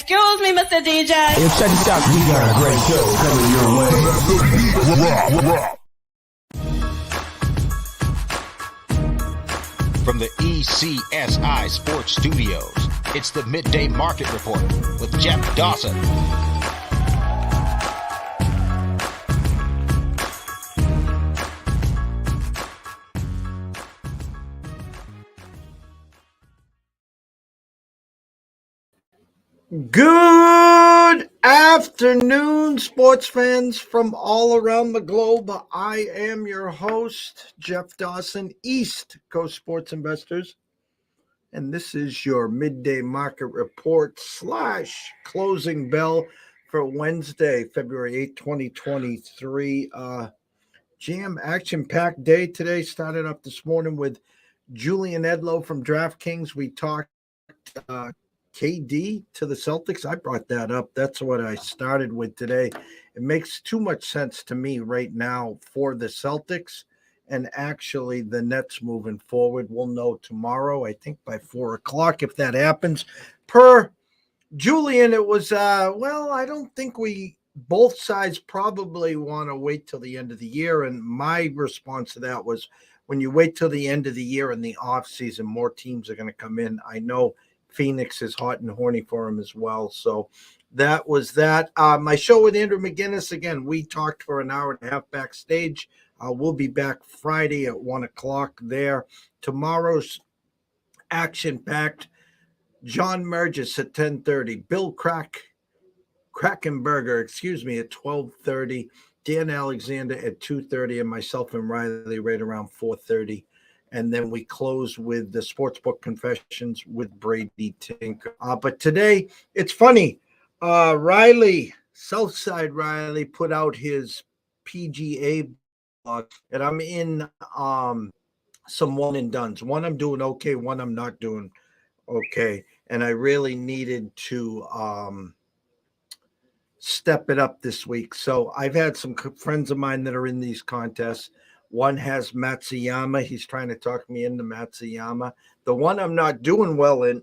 Excuse me, Mr. DJ. Hey, check this out. We got a great show coming your way. From the ECSI Sports Studios, it's the Midday Market Report with Jeff Dawson. Good afternoon, sports fans from all around the globe. I am your host, Jeff Dawson, East Coast Sports Investors, and this is your midday market report / closing bell for Wednesday, February 8, 2023. Jam action-packed day today. Started up this morning with Julian Edlow from DraftKings. We talked KD to the Celtics. I brought that up. That's what I started with today. It makes too much sense to me right now for the Celtics and actually the Nets moving forward. We'll know tomorrow, I think by 4 o'clock, if that happens. Per Julian, it was, I don't think both sides probably want to wait till the end of the year. And my response to that was, when you wait till the end of the year in the offseason, more teams are going to come in. I know Phoenix is hot and horny for him as well. So that was that. My show with Andrew McGinnis, again, we talked for an hour and a half backstage. We'll be back Friday at 1 o'clock there. Tomorrow's action-packed. John Mergis at 10:30. Bill Krakenberger, at 12:30. Dan Alexander at 2:30, and myself and Riley right around 4:30. And then we close with the Sportsbook Confessions with Brady Tinker. But today, it's funny. Southside Riley put out his PGA blog, and I'm in some one and dones. One I'm doing okay, one I'm not doing okay. And I really needed to step it up this week. So I've had some friends of mine that are in these contests. One has Matsuyama. He's trying to talk me into Matsuyama. The one I'm not doing well in,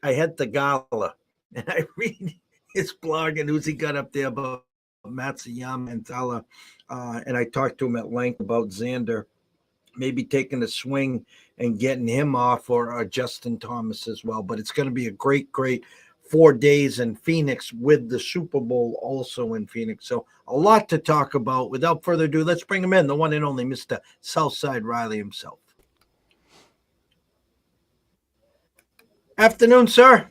I had the Gala, and I read his blog and who's he got up there about Matsuyama and Tala. And I talked to him at length about Xander, maybe taking a swing and getting him off, or Justin Thomas as well. But it's going to be a great 4 days in Phoenix with the Super Bowl also in Phoenix. So a lot to talk about. Without further ado, let's bring him in, the one and only Mr. Southside Riley himself. Afternoon, sir.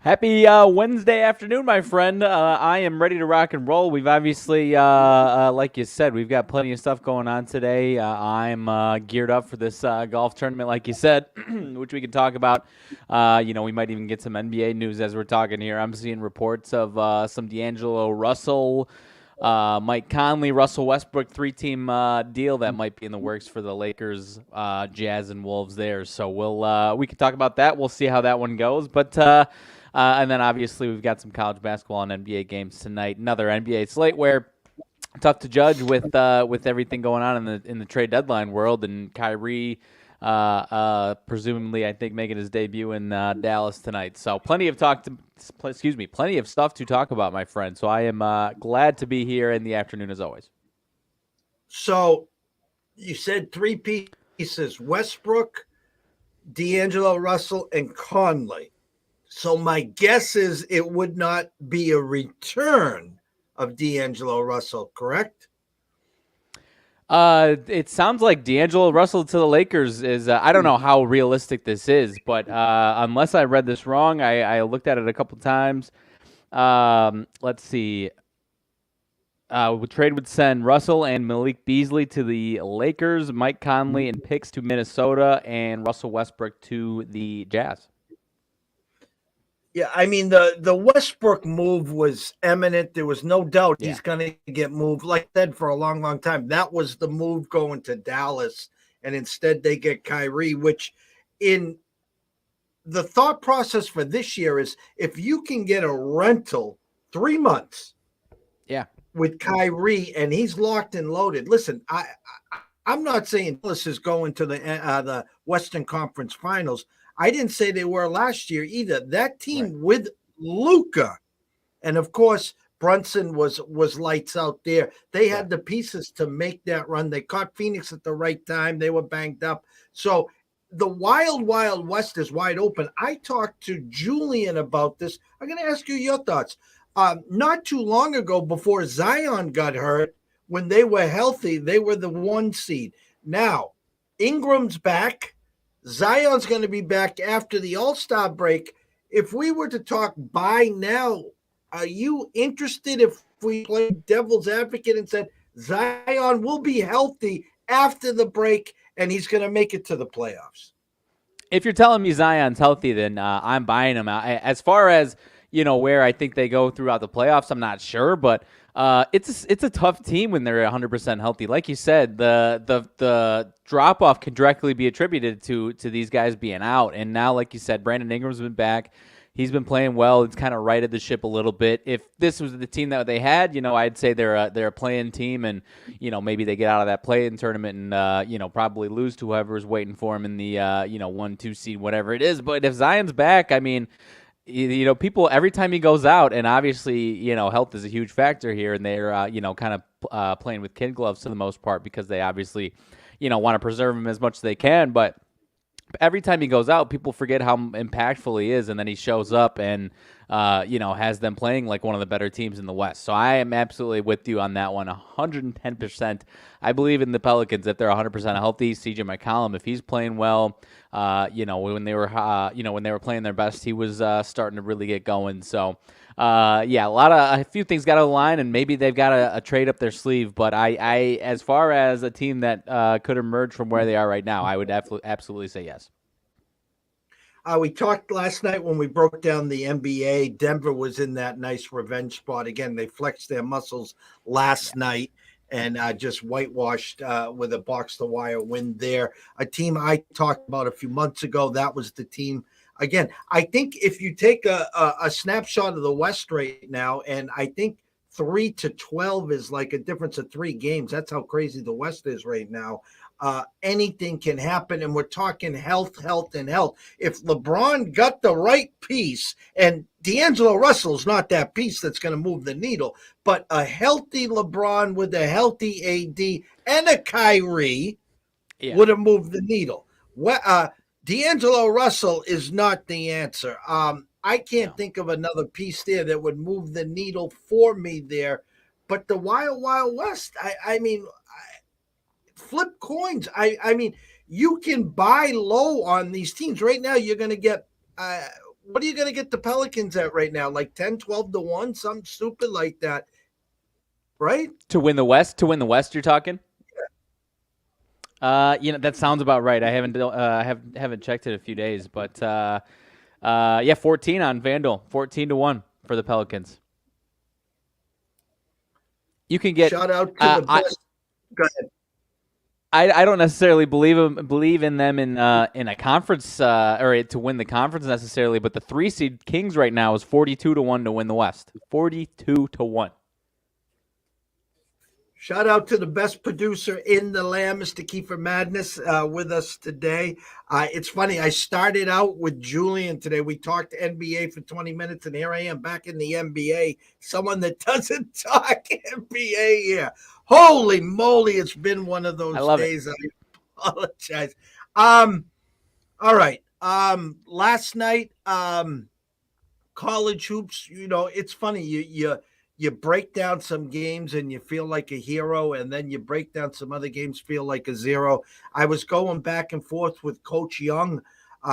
Happy Wednesday afternoon, my friend. I am ready to rock and roll. We've obviously, like you said, we've got plenty of stuff going on today. I'm geared up for this golf tournament, like you said, which we can talk about. We might even get some NBA news as we're talking here. I'm seeing reports of some D'Angelo Russell, Mike Conley, Russell Westbrook 3-team deal that might be in the works for the Lakers, Jazz, and Wolves there. So we can talk about that. We'll see how that one goes. But and then obviously we've got some college basketball and NBA games tonight. Another NBA slate where tough to judge with everything going on in the trade deadline world, and Kyrie presumably, I think, making his debut in Dallas tonight. So plenty of stuff to talk about, my friend. So I am glad to be here in the afternoon as always. So you said three pieces: Westbrook, D'Angelo Russell, and Conley. So my guess is it would not be a return of D'Angelo Russell, correct? It sounds like D'Angelo Russell to the Lakers is, I don't know how realistic this is, but unless I read this wrong, I looked at it a couple times. Let's see. Trade would send Russell and Malik Beasley to the Lakers, Mike Conley and picks to Minnesota, and Russell Westbrook to the Jazz. Yeah, I mean, the Westbrook move was imminent. There was no doubt he's going to get moved. Like I said, for a long, long time, that was the move going to Dallas. And instead they get Kyrie, which in the thought process for this year is if you can get a rental 3 months with Kyrie and he's locked and loaded. Listen, I'm not saying Dallas is going to the Western Conference Finals. I didn't say they were last year either. That team Right. with Luka, and of course Brunson was lights out there. They Yeah. had the pieces to make that run. They caught Phoenix at the right time. They were banged up. So the wild west is wide open. I talked to Julian about this. I'm going to ask you your thoughts. Not too long ago, before Zion got hurt, when they were healthy, they were the 1 seed. Now Ingram's back. Zion's going to be back after the All-Star break. If we were to talk buy now, are you interested if we play devil's advocate and said Zion will be healthy after the break and he's going to make it to the playoffs? If you're telling me Zion's healthy, then I'm buying him out. As far as where I think they go throughout the playoffs, I'm not sure, but it's a tough team when they're 100% healthy. Like you said, the drop off can directly be attributed to these guys being out. And now, like you said, Brandon Ingram's been back. He's been playing well. It's kind of righted the ship a little bit. If this was the team that they had, I'd say they're a playing team, and maybe they get out of that play-in tournament and probably lose to whoever's waiting for them in the 1-2 seed, whatever it is. But if Zion's back, I mean, people every time he goes out, and obviously health is a huge factor here, and they're kind of playing with kid gloves for the most part because they obviously want to preserve him as much as they can, but every time he goes out, people forget how impactful he is, and then he shows up and has them playing like one of the better teams in the West. So I am absolutely with you on that one, 110%. I believe in the Pelicans if they're 100% healthy. CJ McCollum, if he's playing well, when they were playing their best, he was starting to really get going. So a few things got to align, and maybe they've got a trade up their sleeve. But I as far as a team that could emerge from where they are right now, I would absolutely say yes. We talked last night when we broke down the NBA. Denver was in that nice revenge spot. Again, they flexed their muscles last night and just whitewashed with a box-to-wire win there. A team I talked about a few months ago, that was the team. Again, I think if you take a snapshot of the West right now, and I think 3-12 is like a difference of 3 games. That's how crazy the West is right now. Anything can happen, and we're talking health. If LeBron got the right piece, and D'Angelo Russell's not that piece that's going to move the needle, but a healthy LeBron with a healthy AD and a Kyrie would have moved the needle. D'Angelo Russell is not the answer. I can't think of another piece there that would move the needle for me there. But the Wild West, I mean, flip coins. I mean, you can buy low on these teams. Right now, you're going to get what are you going to get the Pelicans at right now? Like 10, 12 to 1, something stupid like that. Right? To win the West, you're talking? That sounds about right. I haven't checked it a few days, but 14 on Vandal, 14 to 1 for the Pelicans. You can get shout out to the best. Go ahead. I don't necessarily believe in them in a conference or to win the conference necessarily, but the 3 seed Kings right now is 42 to 1 to win the West. 42 to 1. Shout out to the best producer in the land, Mr. Kiefer Madness, with us today. It's funny. I started out with Julian today. We talked NBA for 20 minutes, and here I am back in the NBA. Someone that doesn't talk NBA here. Holy moly, it's been one of those days. I apologize. All right. Last night, college hoops, it's funny. You break down some games and you feel like a hero, and then you break down some other games, feel like a zero. I was going back and forth with Coach Young.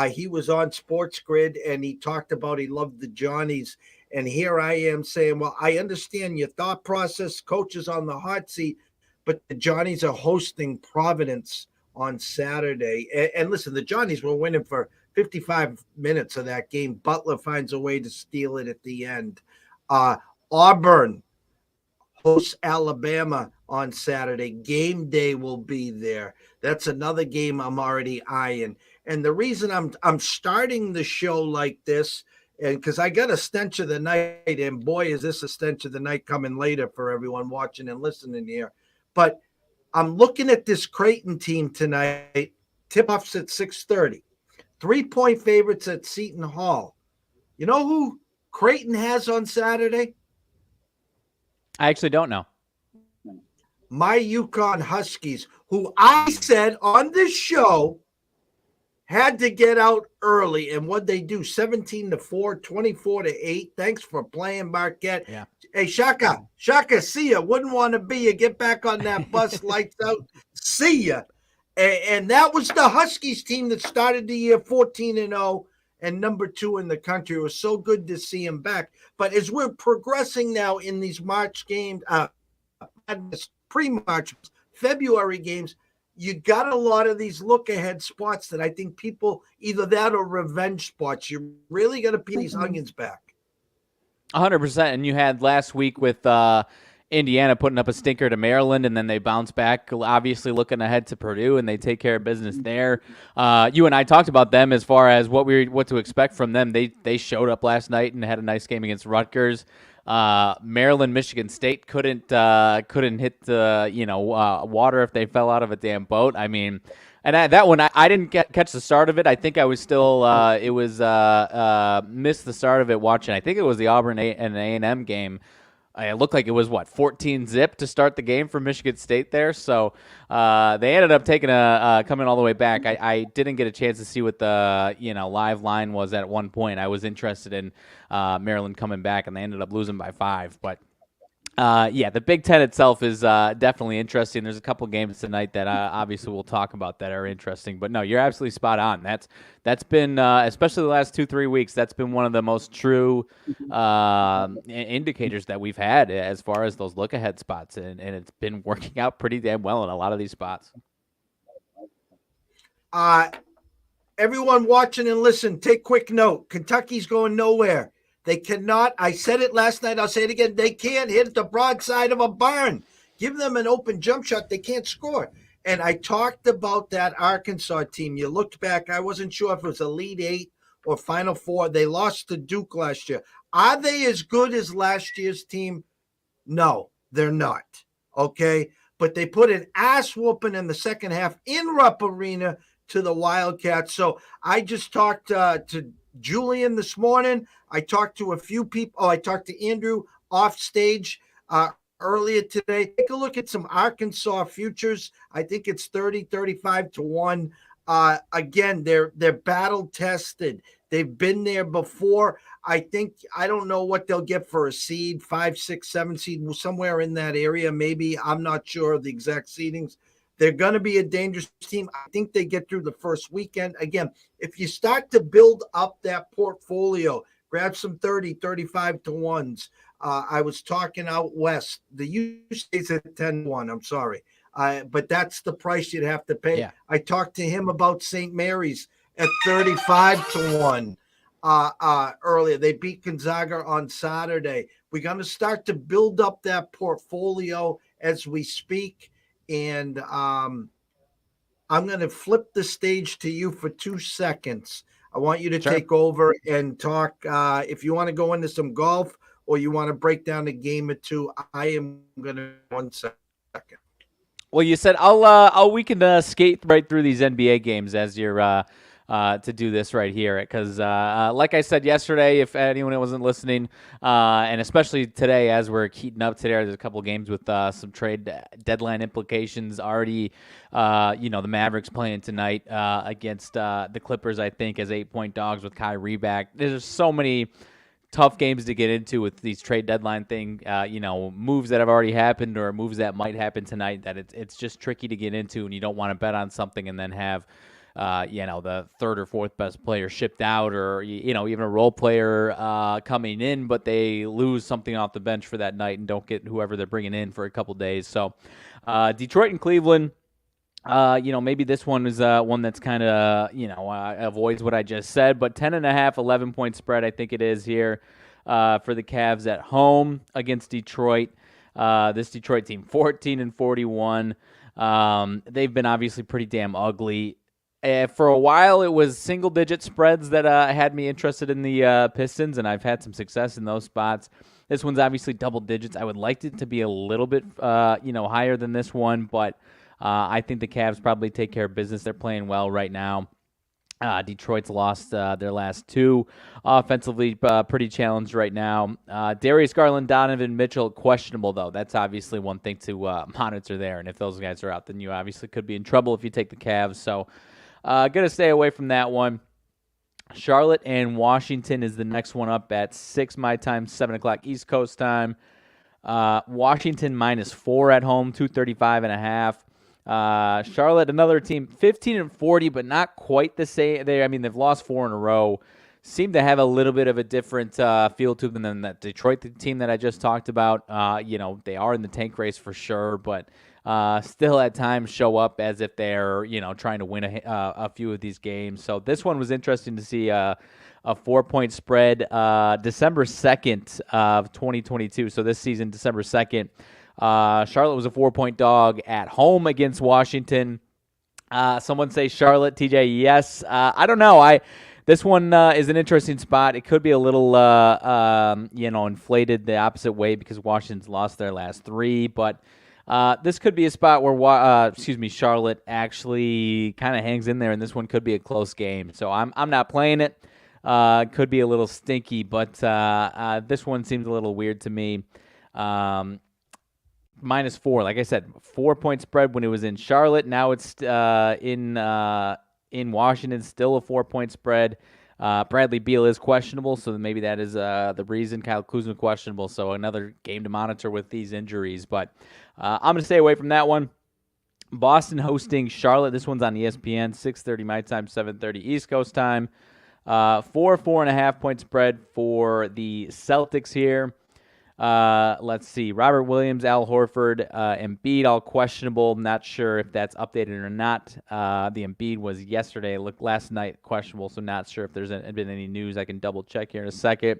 He was on Sports Grid, and he talked about he loved the Johnnies. And here I am saying, well, I understand your thought process. Coach is on the hot seat, but the Johnnies are hosting Providence on Saturday. And listen, the Johnnies were winning for 55 minutes of that game. Butler finds a way to steal it at the end. Auburn hosts Alabama on Saturday. Game day will be there. That's another game I'm already eyeing. And the reason I'm starting the show like this, and because I got a stench of the night, and boy, is this a stench of the night coming later for everyone watching and listening here. But I'm looking at this Creighton team tonight. Tip-off's at 6:30. 3-point favorites at Seton Hall. You know who Creighton has on Saturday? I actually don't know. My Yukon Huskies, who I said on this show had to get out early. And what they do, 17-4, 24-8. Thanks for playing, Marquette. Yeah. Hey, Shaka, see ya. Wouldn't want to be you. Get back on that bus, lights out. See ya. And that was the Huskies team that started the year 14-0 and number 2 in the country. It was so good to see him back. But as we're progressing now in these March games, pre-March, February games, you got a lot of these look-ahead spots that I think people, either that or revenge spots, you're really going to peel these onions back. 100%. And you had last week with Indiana putting up a stinker to Maryland, and then they bounce back, obviously looking ahead to Purdue, and they take care of business there. You and I talked about them as far as what to expect from them. They showed up last night and had a nice game against Rutgers. Maryland, Michigan State couldn't hit the water if they fell out of a damn boat. I mean, and that one I didn't catch the start of it. I think I was still missed the start of it watching. I think it was the Auburn and A&M game. It looked like it was 14-0 to start the game for Michigan State there. So they ended up taking coming all the way back. I didn't get a chance to see what the live line was at one point. I was interested in Maryland coming back, and they ended up losing by 5. But the Big Ten itself is definitely interesting. There's a couple games tonight that obviously we'll talk about that are interesting. But no, you're absolutely spot on. That's been, especially the last 2-3 weeks, that's been one of the most true indicators that we've had as far as those look-ahead spots. And it's been working out pretty damn well in a lot of these spots. Everyone watching and listen, take quick note. Kentucky's going nowhere. They cannot, I said it last night, I'll say it again, they can't hit the broadside of a barn. Give them an open jump shot, they can't score. And I talked about that Arkansas team. You looked back, I wasn't sure if it was Elite 8 or Final 4. They lost to Duke last year. Are they as good as last year's team? No, they're not, okay? But they put an ass whooping in the second half in Rupp Arena to the Wildcats. So I just talked to Julian this morning. I talked to a few people. I talked to Andrew off stage earlier today. Take a look at some Arkansas futures. I think it's 35 to 1. Again, they're battle tested. They've been there before. I don't know what they'll get for a seed, 5, 6, 7 seed, somewhere in that area. Maybe, I'm not sure of the exact seedings. They're going to be a dangerous team. I think they get through the first weekend. Again, if you start to build up that portfolio, grab some 30, 35 to 1s. I was talking out west. The U-State's at 10-1. I'm sorry. But that's the price you'd have to pay. Yeah. I talked to him about St. Mary's at 35 to 1 earlier. They beat Gonzaga on Saturday. We're going to start to build up that portfolio as we speak. And I'm going to flip the stage to you for 2 seconds. I want you to take over and talk. If you want to go into some golf or you want to break down a game or two, I am going to 1 second. Well, you said we can skate right through these NBA games as you're to do this right here, because like I said yesterday, if anyone wasn't listening, and especially today as we're heating up today, there's a couple of games with some trade deadline implications already. The Mavericks playing tonight against the Clippers, I think, as 8-point dogs with Kyrie back. There's so many tough games to get into with these trade deadline thing, moves that have already happened or moves that might happen tonight, that it's just tricky to get into, and you don't want to bet on something and then have the third or fourth best player shipped out, or even a role player coming in, but they lose something off the bench for that night and don't get whoever they're bringing in for a couple days. So Detroit and Cleveland, maybe this one is one that's kind of avoids what I just said, but 10.5, 11-point spread I think it is here for the Cavs at home against Detroit. This Detroit team 14-41. They've been obviously pretty damn ugly. For a while, it was single-digit spreads that had me interested in the Pistons, and I've had some success in those spots. This one's obviously double digits. I would like it to be a little bit, higher than this one, but I think the Cavs probably take care of business. They're playing well right now. Detroit's lost their last two. Offensively, pretty challenged right now. Darius Garland, Donovan Mitchell, questionable, though. That's obviously one thing to monitor there. And if those guys are out, then you obviously could be in trouble if you take the Cavs. So, going to stay away from that one. Charlotte and Washington is the next one up at 6 my time, 7 o'clock East Coast time. Washington -4 at home, 235.5. Charlotte, another team, 15-40, but not quite the same. They've lost 4 in a row. Seem to have a little bit of a different feel to them than that Detroit team that I just talked about. They are in the tank race for sure, but still at times show up as if they're, trying to win a few of these games. So this one was interesting to see a 4-point spread December 2nd of 2022. So this season, December 2nd. Charlotte was a 4-point dog at home against Washington. Someone say Charlotte, TJ. Yes. I don't know. This one is an interesting spot. It could be a little, inflated the opposite way because Washington's lost their last 3. But this could be a spot where, Charlotte actually kind of hangs in there, and this one could be a close game. So I'm not playing it. Could be a little stinky, but this one seems a little weird to me. -4, like I said, 4-point spread when it was in Charlotte. Now it's in Washington, still a 4-point spread. Bradley Beal is questionable, so maybe that is the reason. Kyle Kuzma questionable, so another game to monitor with these injuries. But I'm going to stay away from that one. Boston hosting Charlotte. This one's on ESPN, 6:30 my time, 7:30 East Coast time. 4.5 point spread for the Celtics here. Let's see. Robert Williams, Al Horford, Embiid, all questionable. Not sure if that's updated or not. The Embiid was yesterday, last night, questionable, so not sure if there's been any news. I can double check here in a second.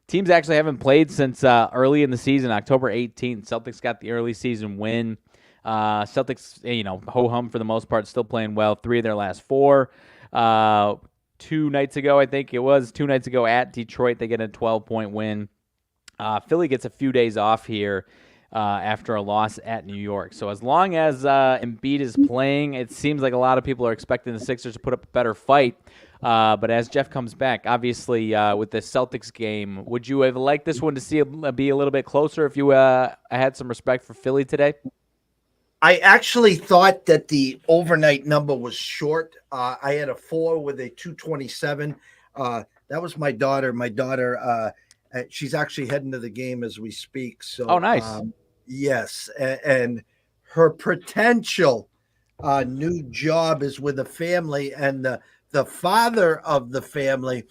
Teams actually haven't played since early in the season, October 18th. Celtics got the early season win. Celtics, ho-hum for the most part, still playing well. 3 of their last 4. 2 nights ago, I think it was, 2 nights ago at Detroit, they get a 12-point win. Philly gets a few days off here after a loss at New York. So as long as Embiid is playing, it seems like a lot of people are expecting the Sixers to put up a better fight. But as Jeff comes back, obviously with the Celtics game, would you have liked this one to see be a little bit closer if you had some respect for Philly today? I actually thought that the overnight number was short. I had a 4 with a 227. That was my daughter. My daughter, she's actually heading to the game as we speak. So, oh, nice. Yes, and her potential new job is with a family, and the father of the family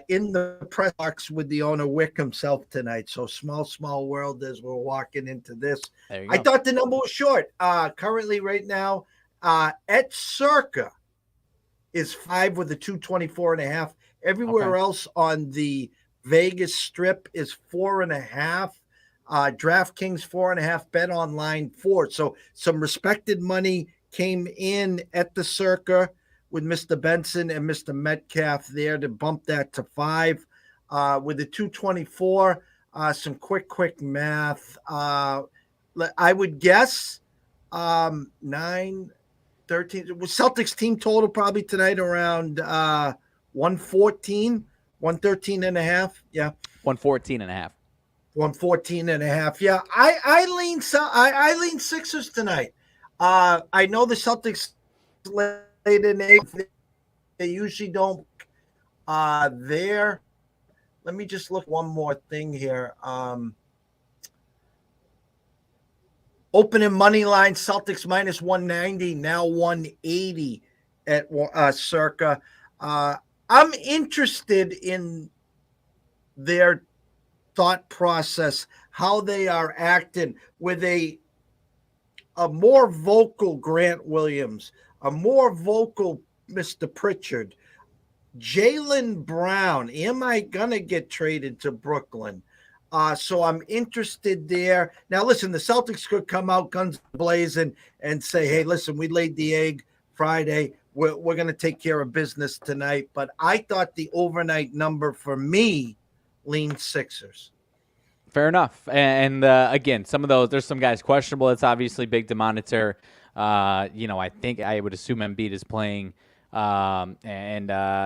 in the press box with the owner Wick himself tonight. So small world as we're walking into this. I thought the number was short. Currently right now, at Circa is 5 with a 224.5. Everywhere else on the Vegas strip is 4.5. DraftKings 4.5. Bet Online 4. So some respected money came in at the Circa with Mr. Benson and Mr. Metcalf there to bump that to 5. With the 224, some quick math. I would guess 9, 13. Celtics team total probably tonight around 114, 113.5. Yeah. 114.5. 114.5. Yeah. I lean Sixers tonight. I know the Celtics laid in 8. They usually don't there. Let me just look one more thing here. Opening money line, Celtics -190, now 180 at Circa. I'm interested in their thought process, how they are acting with a more vocal Grant Williams, a more vocal Mr. Pritchard. Jaylen Brown, am I going to get traded to Brooklyn? So I'm interested there. Now, listen, the Celtics could come out guns blazing and say, hey, listen, we laid the egg Friday. We're going to take care of business tonight. But I thought the overnight number for me leaned Sixers. Fair enough. And again, some of those, there's some guys questionable. It's obviously big to monitor. I think I would assume Embiid is playing If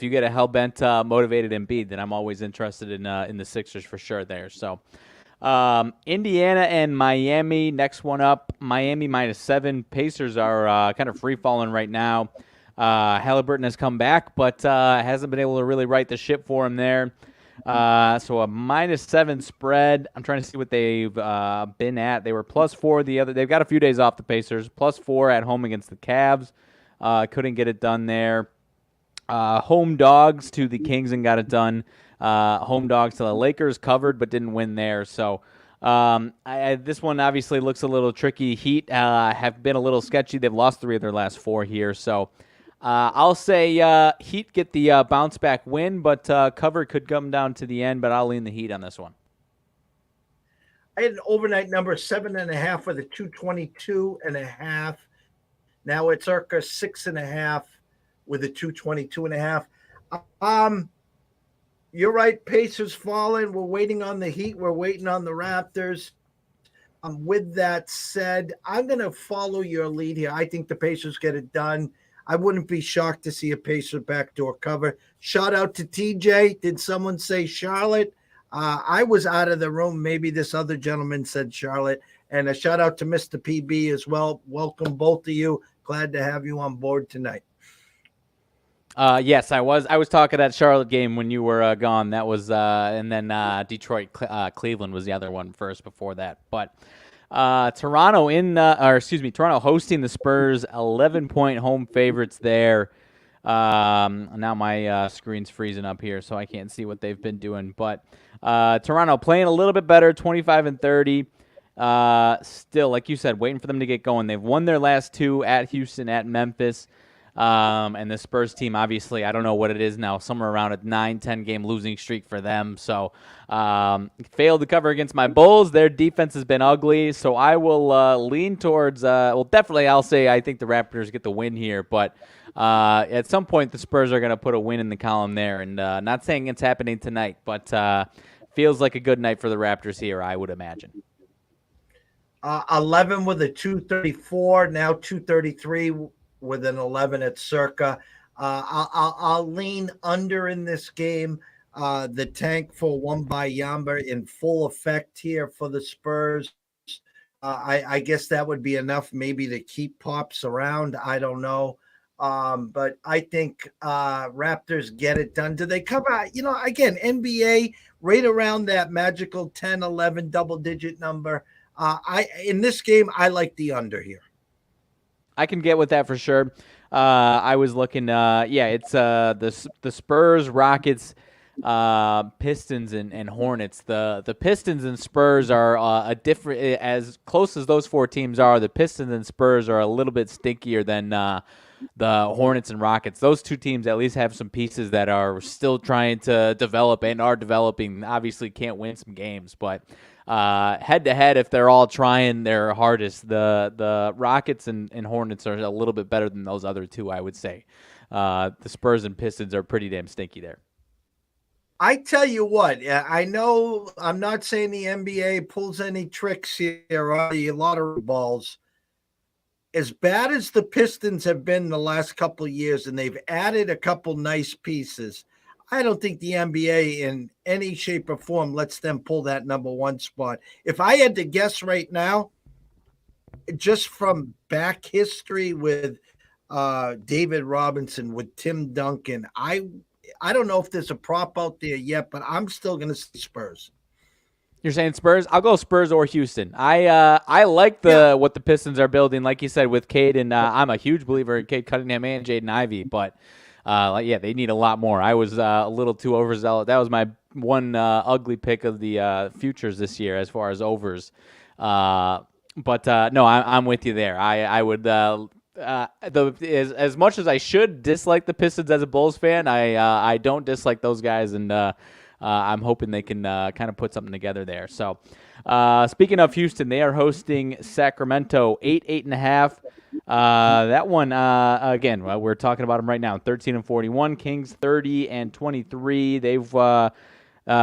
you get a hell-bent, motivated Embiid, then I'm always interested in the Sixers for sure there. So Indiana and Miami, next one up. Miami -7. Pacers are kind of free-falling right now. Halliburton has come back, but hasn't been able to really right the ship for him there. So a -7 spread. I'm trying to see what they've been at. They were +4 the other. They've got a few days off, the Pacers. +4 at home against the Cavs. Couldn't get it done there. Home dogs to the Kings and got it done. Home dogs to the Lakers, covered but didn't win there. So this one obviously looks a little tricky. Heat have been a little sketchy. They've lost 3 of their last 4 here. So I'll say Heat get the bounce back win, but cover could come down to the end, but I'll lean the Heat on this one. I had an overnight number 7.5 with a 222.5. Now it's circa 6.5 with a 222.5. You're right. Pacers falling. We're waiting on the Heat. We're waiting on the Raptors. With that said, I'm going to follow your lead here. I think the Pacers get it done. I wouldn't be shocked to see a Pacer backdoor cover. Shout out to TJ. Did someone say Charlotte? I was out of the room. Maybe this other gentleman said Charlotte. And a shout out to Mr. PB as well. Welcome, both of you. Glad to have you on board tonight. Yes, I was talking that Charlotte game when you were gone. That was and then Detroit, Cleveland was the other one first before that. But Toronto hosting the Spurs, 11-point home favorites there. Now my screen's freezing up here, so I can't see what they've been doing. But Toronto playing a little bit better, 25-30. Still, like you said, waiting for them to get going. They've won their last 2 at Houston, at Memphis. And the Spurs team, obviously, I don't know what it is now, somewhere around a 9-10 game losing streak for them. So failed to cover against my Bulls. Their defense has been ugly. So I will lean towards, definitely I'll say I think the Raptors get the win here. But at some point, the Spurs are going to put a win in the column there. And not saying it's happening tonight, but feels like a good night for the Raptors here, I would imagine. 11 with a 234, now 233 with an 11 at circa. I'll lean under in this game. The tank for one by Yamba in full effect here for the Spurs. I guess that would be enough maybe to keep Pops around. I don't know. But I think Raptors get it done. Do they come out? Again, NBA right around that magical 10, 11 double-digit number. In this game, I like the under here. I can get with that for sure. I was looking. It's the Spurs, Rockets, Pistons, and Hornets. The Pistons and Spurs are a different. As close as those 4 teams are, the Pistons and Spurs are a little bit stinkier than the Hornets and Rockets. Those 2 teams at least have some pieces that are still trying to develop and are developing. Obviously, can't win some games, but. Head to head, if they're all trying their hardest, the Rockets and Hornets are a little bit better than those other 2, I would say. The Spurs and Pistons are pretty damn stinky there. I tell you what, I know I'm not saying the NBA pulls any tricks here on the lottery balls. As bad as the Pistons have been the last couple of years, and they've added a couple nice pieces, I don't think the NBA in any shape or form lets them pull that number 1 spot. If I had to guess right now, just from back history with David Robinson, with Tim Duncan, I don't know if there's a prop out there yet, but I'm still going to say Spurs. You're saying Spurs? I'll go Spurs or Houston. I like what the Pistons are building, like you said, with Cade, and I'm a huge believer in Cade Cunningham and Jaden Ivey, but they need a lot more. I was a little too overzealous. That was my one ugly pick of the futures this year as far as overs. No, I'm with you there. I would as much as I should dislike the Pistons as a Bulls fan, I don't dislike those guys, and I'm hoping they can kind of put something together there. So speaking of Houston, they are hosting Sacramento, 8.5. That one, again, we're talking about them right now. 13-41, Kings 30-23. They've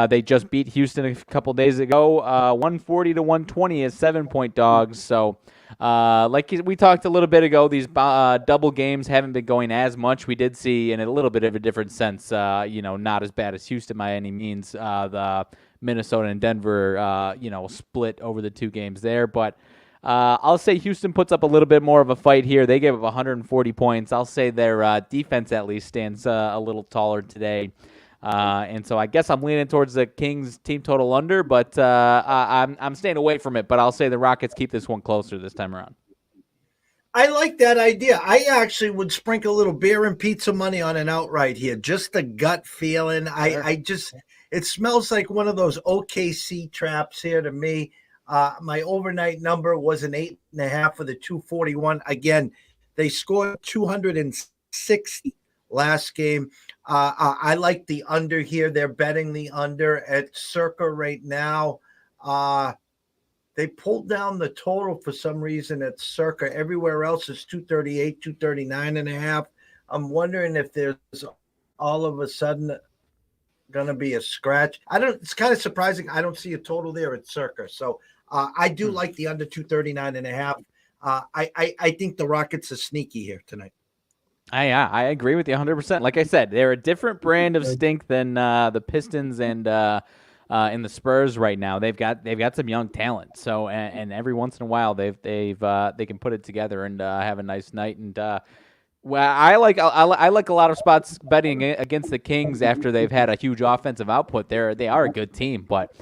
They just beat Houston a couple days ago, 140 to 120 as 7-point dogs. So, like we talked a little bit ago, these double games haven't been going as much. We did see in a little bit of a different sense, not as bad as Houston by any means. The Minnesota and Denver, split over the 2 games there, but. I'll say Houston puts up a little bit more of a fight here. They gave up 140 points. I'll say their defense at least stands a little taller today. And so I guess I'm leaning towards the Kings team total under, but I'm staying away from it. But I'll say the Rockets keep this one closer this time around. I like that idea. I actually would sprinkle a little beer and pizza money on an outright here. Just the gut feeling. Sure. It smells like one of those OKC traps here to me. My overnight number was an 8.5 for the 241. Again, they scored 260 last game. I like the under here. They're betting the under at circa right now. They pulled down the total for some reason at circa. Everywhere else is 238, 239.5. I'm wondering if there's all of a sudden going to be a scratch. It's kind of surprising. I don't see a total there at circa. So I do like the under 239.5. I think the Rockets are sneaky here tonight. I agree with you 100%. Like I said, they're a different brand of stink than the Pistons and in the Spurs right now. They've got some young talent. So and every once in a while they can put it together and have a nice night. And well, I like a lot of spots betting against the Kings after they've had a huge offensive output. They are a good team, but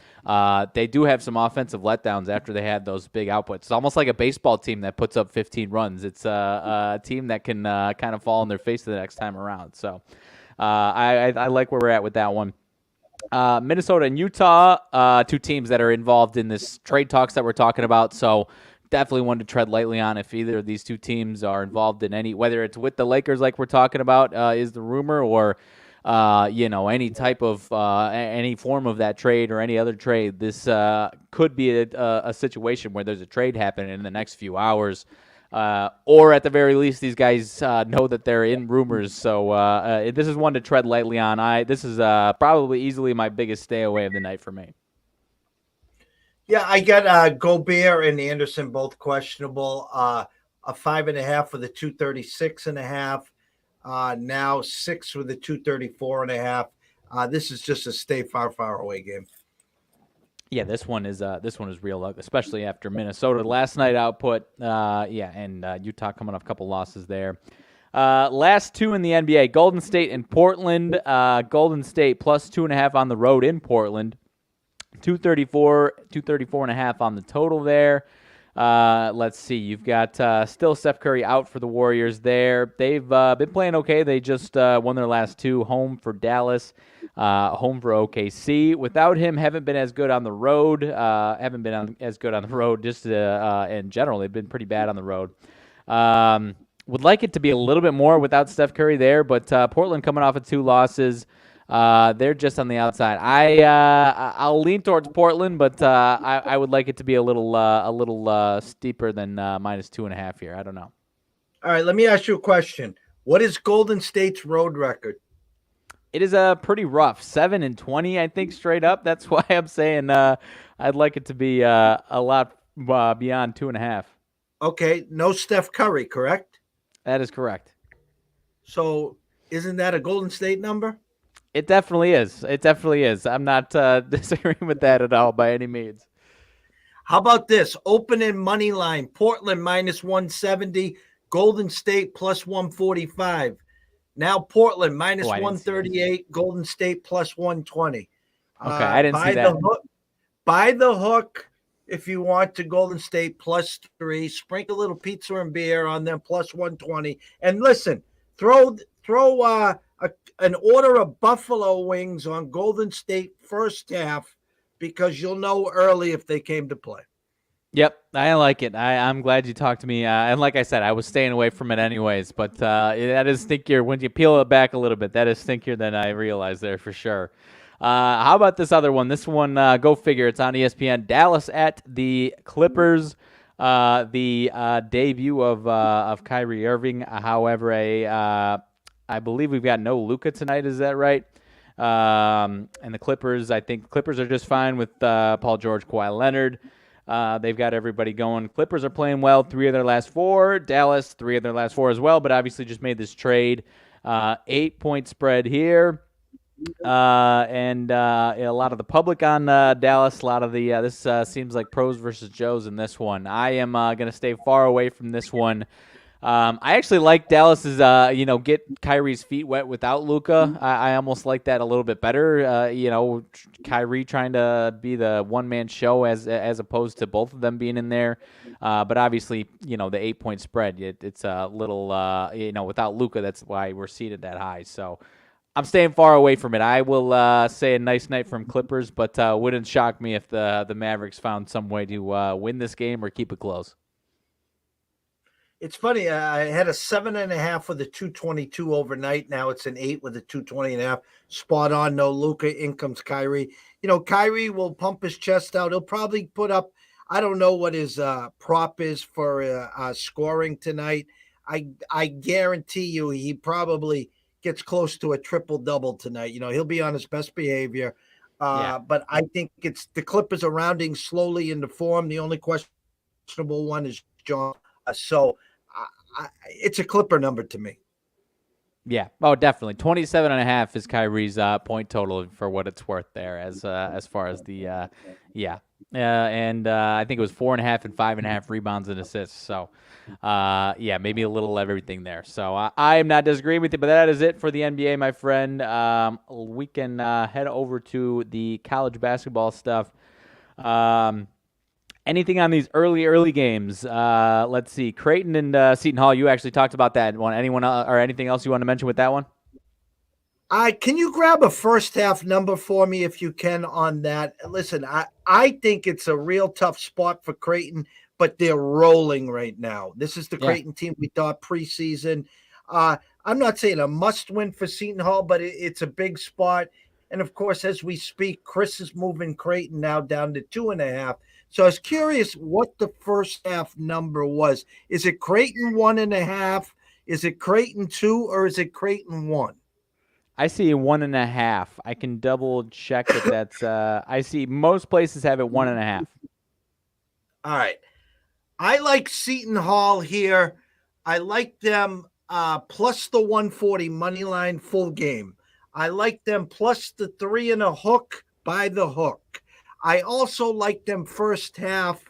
they do have some offensive letdowns after they had those big outputs. It's almost like a baseball team that puts up 15 runs. It's a team that can kind of fall on their face the next time around. So I like where we're at with that one. Minnesota and Utah, 2 teams that are involved in this trade talks that we're talking about. So definitely one to tread lightly on if either of these 2 teams are involved in any, whether it's with the Lakers like we're talking about is the rumor, or any type of any form of that trade or any other trade. This could be a situation where there's a trade happening in the next few hours, or at the very least, these guys know that they're in rumors. So this is one to tread lightly on. This is probably easily my biggest stay away of the night for me. Yeah, I got Gobert and Anderson both questionable. A 5.5 for the 236.5. Now 6 for the 234.5. This is just a stay far, far away game. Yeah, this one is real ugly, especially after Minnesota last night output. And Utah coming off a couple losses there. Last 2 in the NBA: Golden State and Portland. Golden State plus 2.5 on the road in Portland. 234.5 on the total there. Let's see. You've got still Steph Curry out for the Warriors there. They've been playing okay. They just won their last 2, home for Dallas, home for OKC. Without him, haven't been as good on the road. Just in general. They've been pretty bad on the road. Would like it to be a little bit more without Steph Curry there, but Portland coming off of 2 losses. They're just on the outside. I'll lean towards Portland, but I would like it to be a little steeper than -2.5 here. I don't know. All right, let me ask you a question. What is Golden State's road record? It is pretty rough, 7-20, I think, straight up. That's why I'm saying I'd like it to be a lot beyond 2.5. Okay, no Steph Curry, correct? That is correct. So isn't that a Golden State number? It definitely is. I'm not disagreeing with that at all by any means. How about this? Opening money line, Portland -170, Golden State +145. Now Portland -138, Golden State +120. Okay, I didn't see that. Buy the hook if you want to Golden State +3. Sprinkle a little pizza and beer on them +120. And listen, throw an order of buffalo wings on Golden State first half, because you'll know early if they came to play. Yep, I like it. I'm glad you talked to me. And like I said, I was staying away from it anyways. But that is stinkier. When you peel it back a little bit, that is stinkier than I realized there for sure. How about this other one? This one, go figure. It's on ESPN. Dallas at the Clippers. The debut of Kyrie Irving. However, I believe we've got no Luka tonight. Is that right? And the Clippers, I think Clippers are just fine with Paul George, Kawhi Leonard. They've got everybody going. Clippers are playing well, 3 of their last 4. Dallas, 3 of their last 4 as well, but obviously just made this trade. 8-point spread here. And a lot of the public on Dallas. A lot of the this seems like pros versus Joes in this one. I am going to stay far away from this one. I actually like Dallas's, get Kyrie's feet wet without Luka. I almost like that a little bit better. Kyrie trying to be the one-man show as opposed to both of them being in there. But obviously, the 8-point spread, it's a little, without Luka, that's why we're seated that high. So I'm staying far away from it. I will say a nice night from Clippers, but wouldn't shock me if the Mavericks found some way to win this game or keep it close. It's funny. I had a 7.5 with a 222 overnight. Now it's an 8 with a 220.5. Spot on. No Luka. In comes Kyrie. Kyrie will pump his chest out. He'll probably put up. I don't know what his prop is for scoring tonight. I guarantee you he probably gets close to a triple-double tonight. He'll be on his best behavior. But I think it's the Clippers are rounding slowly into form. The only questionable one is John. It's a Clipper number to me. Yeah. Oh, definitely. 27.5 is Kyrie's point total for what it's worth there as far as the and I think it was 4.5 and 5.5 rebounds and assists. So, maybe a little of everything there. So I am not disagreeing with you, but that is it for the NBA, my friend. We can head over to the college basketball stuff. Anything on these early games? Let's see. Creighton and Seton Hall, you actually talked about that one. Anyone or anything else you want to mention with that one? Can you grab a first half number for me if you can on that? Listen, I think it's a real tough spot for Creighton, but they're rolling right now. This is the Creighton team we thought preseason. I'm not saying a must win for Seton Hall, but it's a big spot. And of course, as we speak, Chris is moving Creighton now down to 2.5. So I was curious what the first half number was. Is it Creighton 1.5? Is it Creighton 2, or is it Creighton 1? I see 1.5. I can double check that that's. I see most places have it 1.5. All right. I like Seton Hall here. I like them plus the 140 money line full game. I like them plus the 3 and a hook by the hook. I also like them first half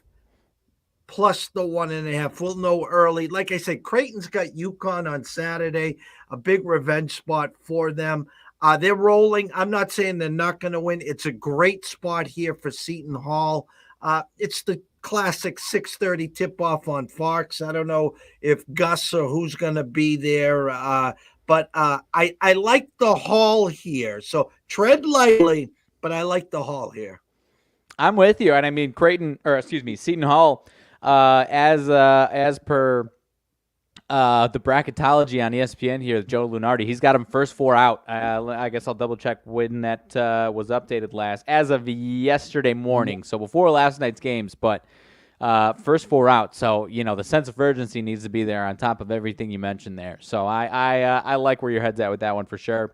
plus the 1.5. We'll know early. Like I said, Creighton's got UConn on Saturday, a big revenge spot for them. They're rolling. I'm not saying they're not going to win. It's a great spot here for Seton Hall. It's the classic 6:30 tip-off on Fox. I don't know if Gus or who's going to be there, but I like the Hall here. So tread lightly, but I like the Hall here. I'm with you, and I mean Seton Hall, as per the bracketology on ESPN here, Joe Lunardi, he's got them first 4 out. I guess I'll double check when that was updated last, as of yesterday morning, so before last night's games, but first 4 out. So the sense of urgency needs to be there on top of everything you mentioned there. So I like where your head's at with that one for sure.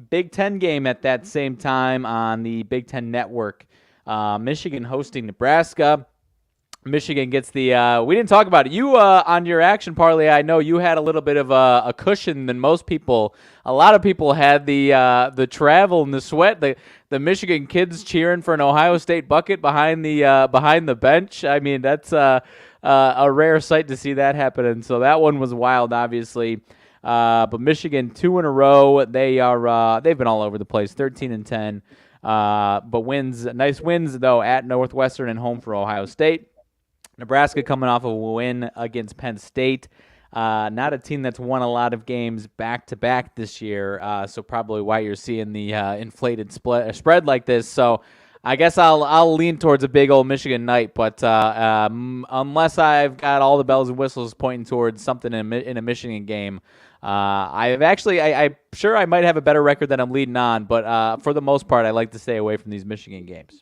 Big Ten game at that same time on the Big Ten Network. Michigan hosting Nebraska. Michigan gets the we didn't talk about it. You on your action parlay, I know you had a little bit of a cushion than most people. A lot of people had the travel and the sweat. The Michigan kids cheering for an Ohio State bucket behind the bench. I mean, that's a rare sight to see that happen, and so that one was wild, obviously. But Michigan 2 in a row. They've been all over the place, 13-10. But nice wins though at Northwestern and home for Ohio State. Nebraska coming off of a win against Penn State. Not a team that's won a lot of games back-to-back this year, so probably why you're seeing the inflated spread like this. So I guess I'll lean towards a big old Michigan night, but unless I've got all the bells and whistles pointing towards something in a Michigan game, I'm sure I might have a better record than I'm leading on, but for the most part, I like to stay away from these Michigan games.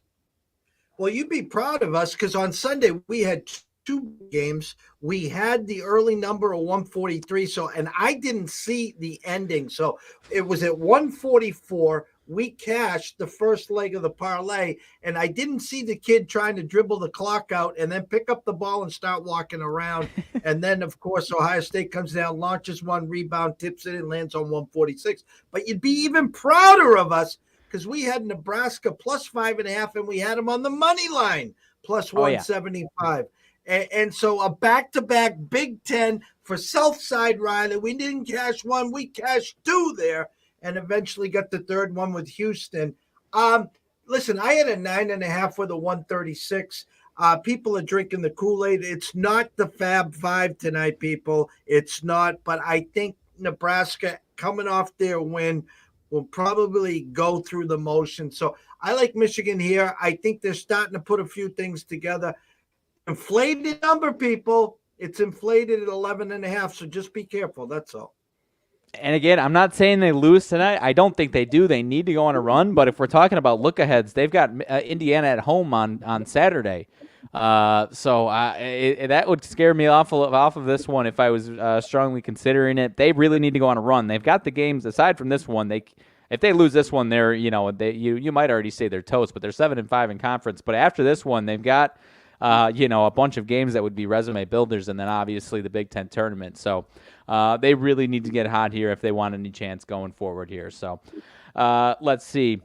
Well, you'd be proud of us because on Sunday we had two games. We had the early number of 143. So, and I didn't see the ending. So it was at 144. We cashed the first leg of the parlay, and I didn't see the kid trying to dribble the clock out and then pick up the ball and start walking around. And then, of course, Ohio State comes down, launches one, rebound, tips it, and lands on 146. But you'd be even prouder of us because we had Nebraska plus 5.5, and we had them on the money line plus 175. And so a back-to-back Big Ten for Southside Riley. We didn't cash one. We cashed two there and eventually got the third one with Houston. Listen, I had a 9.5 with a 136. People are drinking the Kool-Aid. It's not the Fab Five tonight, people. It's not. But I think Nebraska, coming off their win, will probably go through the motion. So I like Michigan here. I think they're starting to put a few things together. Inflated number, people. It's inflated at 11.5. So just be careful. That's all. And again, I'm not saying they lose tonight. I don't think they do. They need to go on a run. But if we're talking about look-aheads, they've got Indiana at home on Saturday. So that would scare me off of this one if I was strongly considering it. They really need to go on a run. They've got the games aside from this one. If they lose this one, they're you might already say they're toast, but they're 7-5 in conference. But after this one, they've got a bunch of games that would be resume builders, and then obviously the Big Ten tournament. So they really need to get hot here if they want any chance going forward here. So let's see.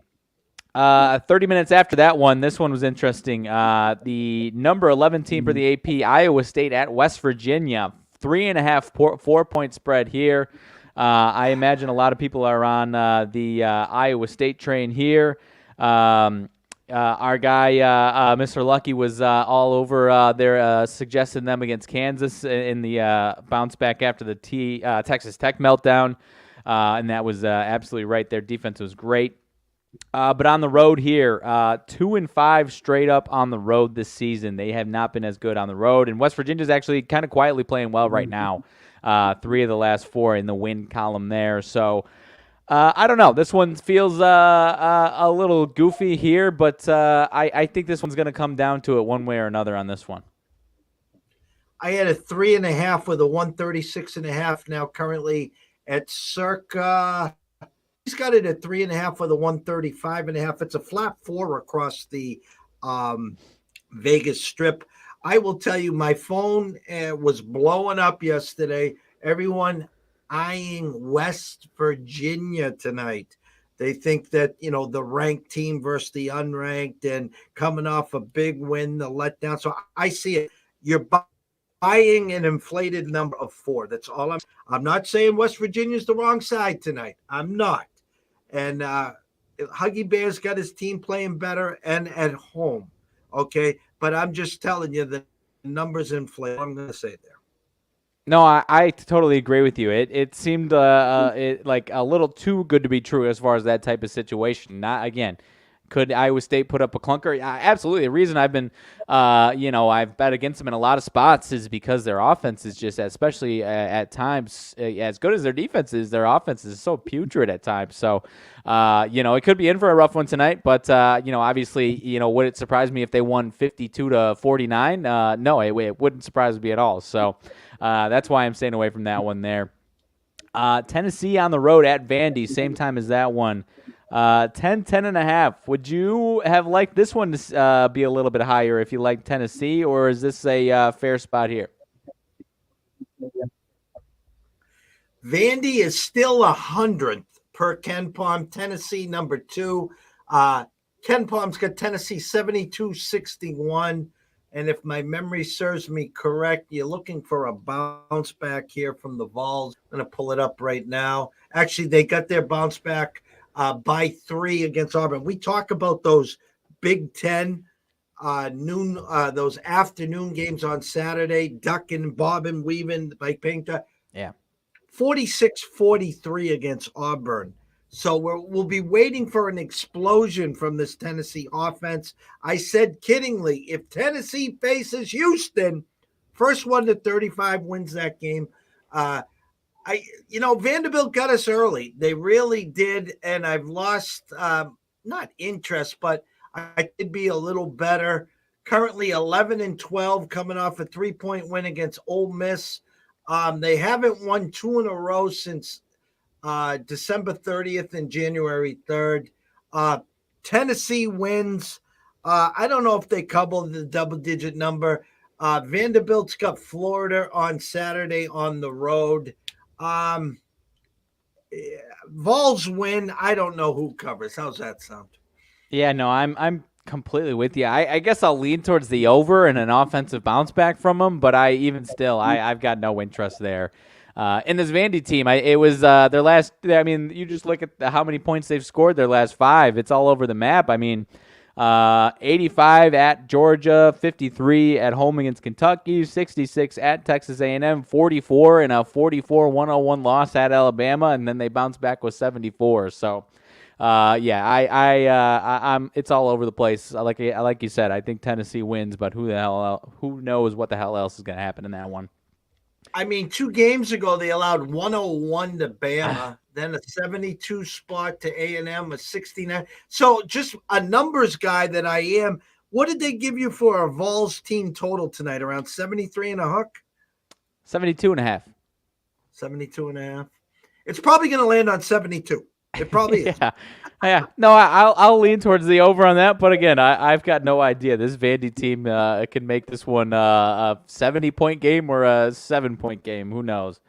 30 minutes after that one, this one was interesting. The number 11 team for the AP, Iowa State at West Virginia. 3.5, 4-point spread here. I imagine a lot of people are on the Iowa State train here. Our guy, Mr. Lucky, was all over there suggesting them against Kansas in the bounce back after the Texas Tech meltdown, and that was absolutely right. Their defense was great. But on the road here, 2-5 straight up on the road this season. They have not been as good on the road, and West Virginia's actually kind of quietly playing well right now. 3 of the last 4 in the win column there. So I don't know. This one feels a little goofy here, but I think this one's going to come down to it one way or another on this one. I had a 3.5 with a 136.5 now currently at circa. He's got it at 3.5 with a 135.5. It's a flat 4 across the Vegas Strip. I will tell you, my phone was blowing up yesterday. Everyone eyeing West Virginia tonight. They think that, the ranked team versus the unranked and coming off a big win, the letdown. So I see it. You're buying an inflated number of 4. That's all I'm not saying West Virginia's the wrong side tonight. I'm not. And Huggy Bear's got his team playing better and at home. Okay. But I'm just telling you the numbers inflate. I'm going to say there. No, I totally agree with you. It seemed like a little too good to be true as far as that type of situation. Not again. Could Iowa State put up a clunker? Absolutely. The reason I've been, I've bet against them in a lot of spots is because their offense is just, especially at times, as good as their defense is, their offense is so putrid at times. So, it could be in for a rough one tonight. But, obviously, would it surprise me if they won 52-49? No, it wouldn't surprise me at all. So that's why I'm staying away from that one there. Tennessee on the road at Vandy, same time as that one. 10.5. Would you have liked this one to be a little bit higher if you like Tennessee, or is this a fair spot here? Vandy is still 100th per Ken Palm. Tennessee number 2. Ken Palm's got Tennessee 72-61. And if my memory serves me correct, you're looking for a bounce back here from the Vols. I'm going to pull it up right now. Actually, they got their bounce back by 3 against Auburn. We talk about those Big Ten noon, those afternoon games on Saturday, ducking, bobbing, weaving by Painter. Yeah. 46-43 against Auburn. So we'll be waiting for an explosion from this Tennessee offense. I said kiddingly, if Tennessee faces Houston, first 1-35 wins that game. Vanderbilt got us early. They really did. And I've lost, not interest, but I could be a little better currently 11-12, coming off a 3-point win against Ole Miss. They haven't won 2 in a row since December 30th and January 3rd. Tennessee wins. I don't know if they cover the double-digit number. Vanderbilt's got Florida on Saturday on the road. Vols win. I don't know who covers. How's that sound? Yeah, no, I'm completely with you. I guess I'll lean towards the over and an offensive bounce back from them, but I've got no interest there. In this Vandy team, it was their last. I mean, you just look at how many points they've scored their last 5. It's all over the map. I mean, 85 at Georgia, 53 at home against Kentucky, 66 at Texas A&M, 44 in a 44-101 loss at Alabama, and then they bounced back with 74. So, I'm it's all over the place. Like you said, I think Tennessee wins, but who knows what the hell else is going to happen in that one. I mean, 2 games ago, they allowed 101 to Bama, then a 72 spot to A&M, a 69. So just a numbers guy that I am. What did they give you for a Vols team total tonight? Around 73 and a hook? 72 and a half. 72 and a half. It's probably going to land on 72. It probably is. Yeah. No, I'll lean towards the over on that. But again, I've got no idea. This Vandy team can make this one a 70-point game or a 7-point game. Who knows?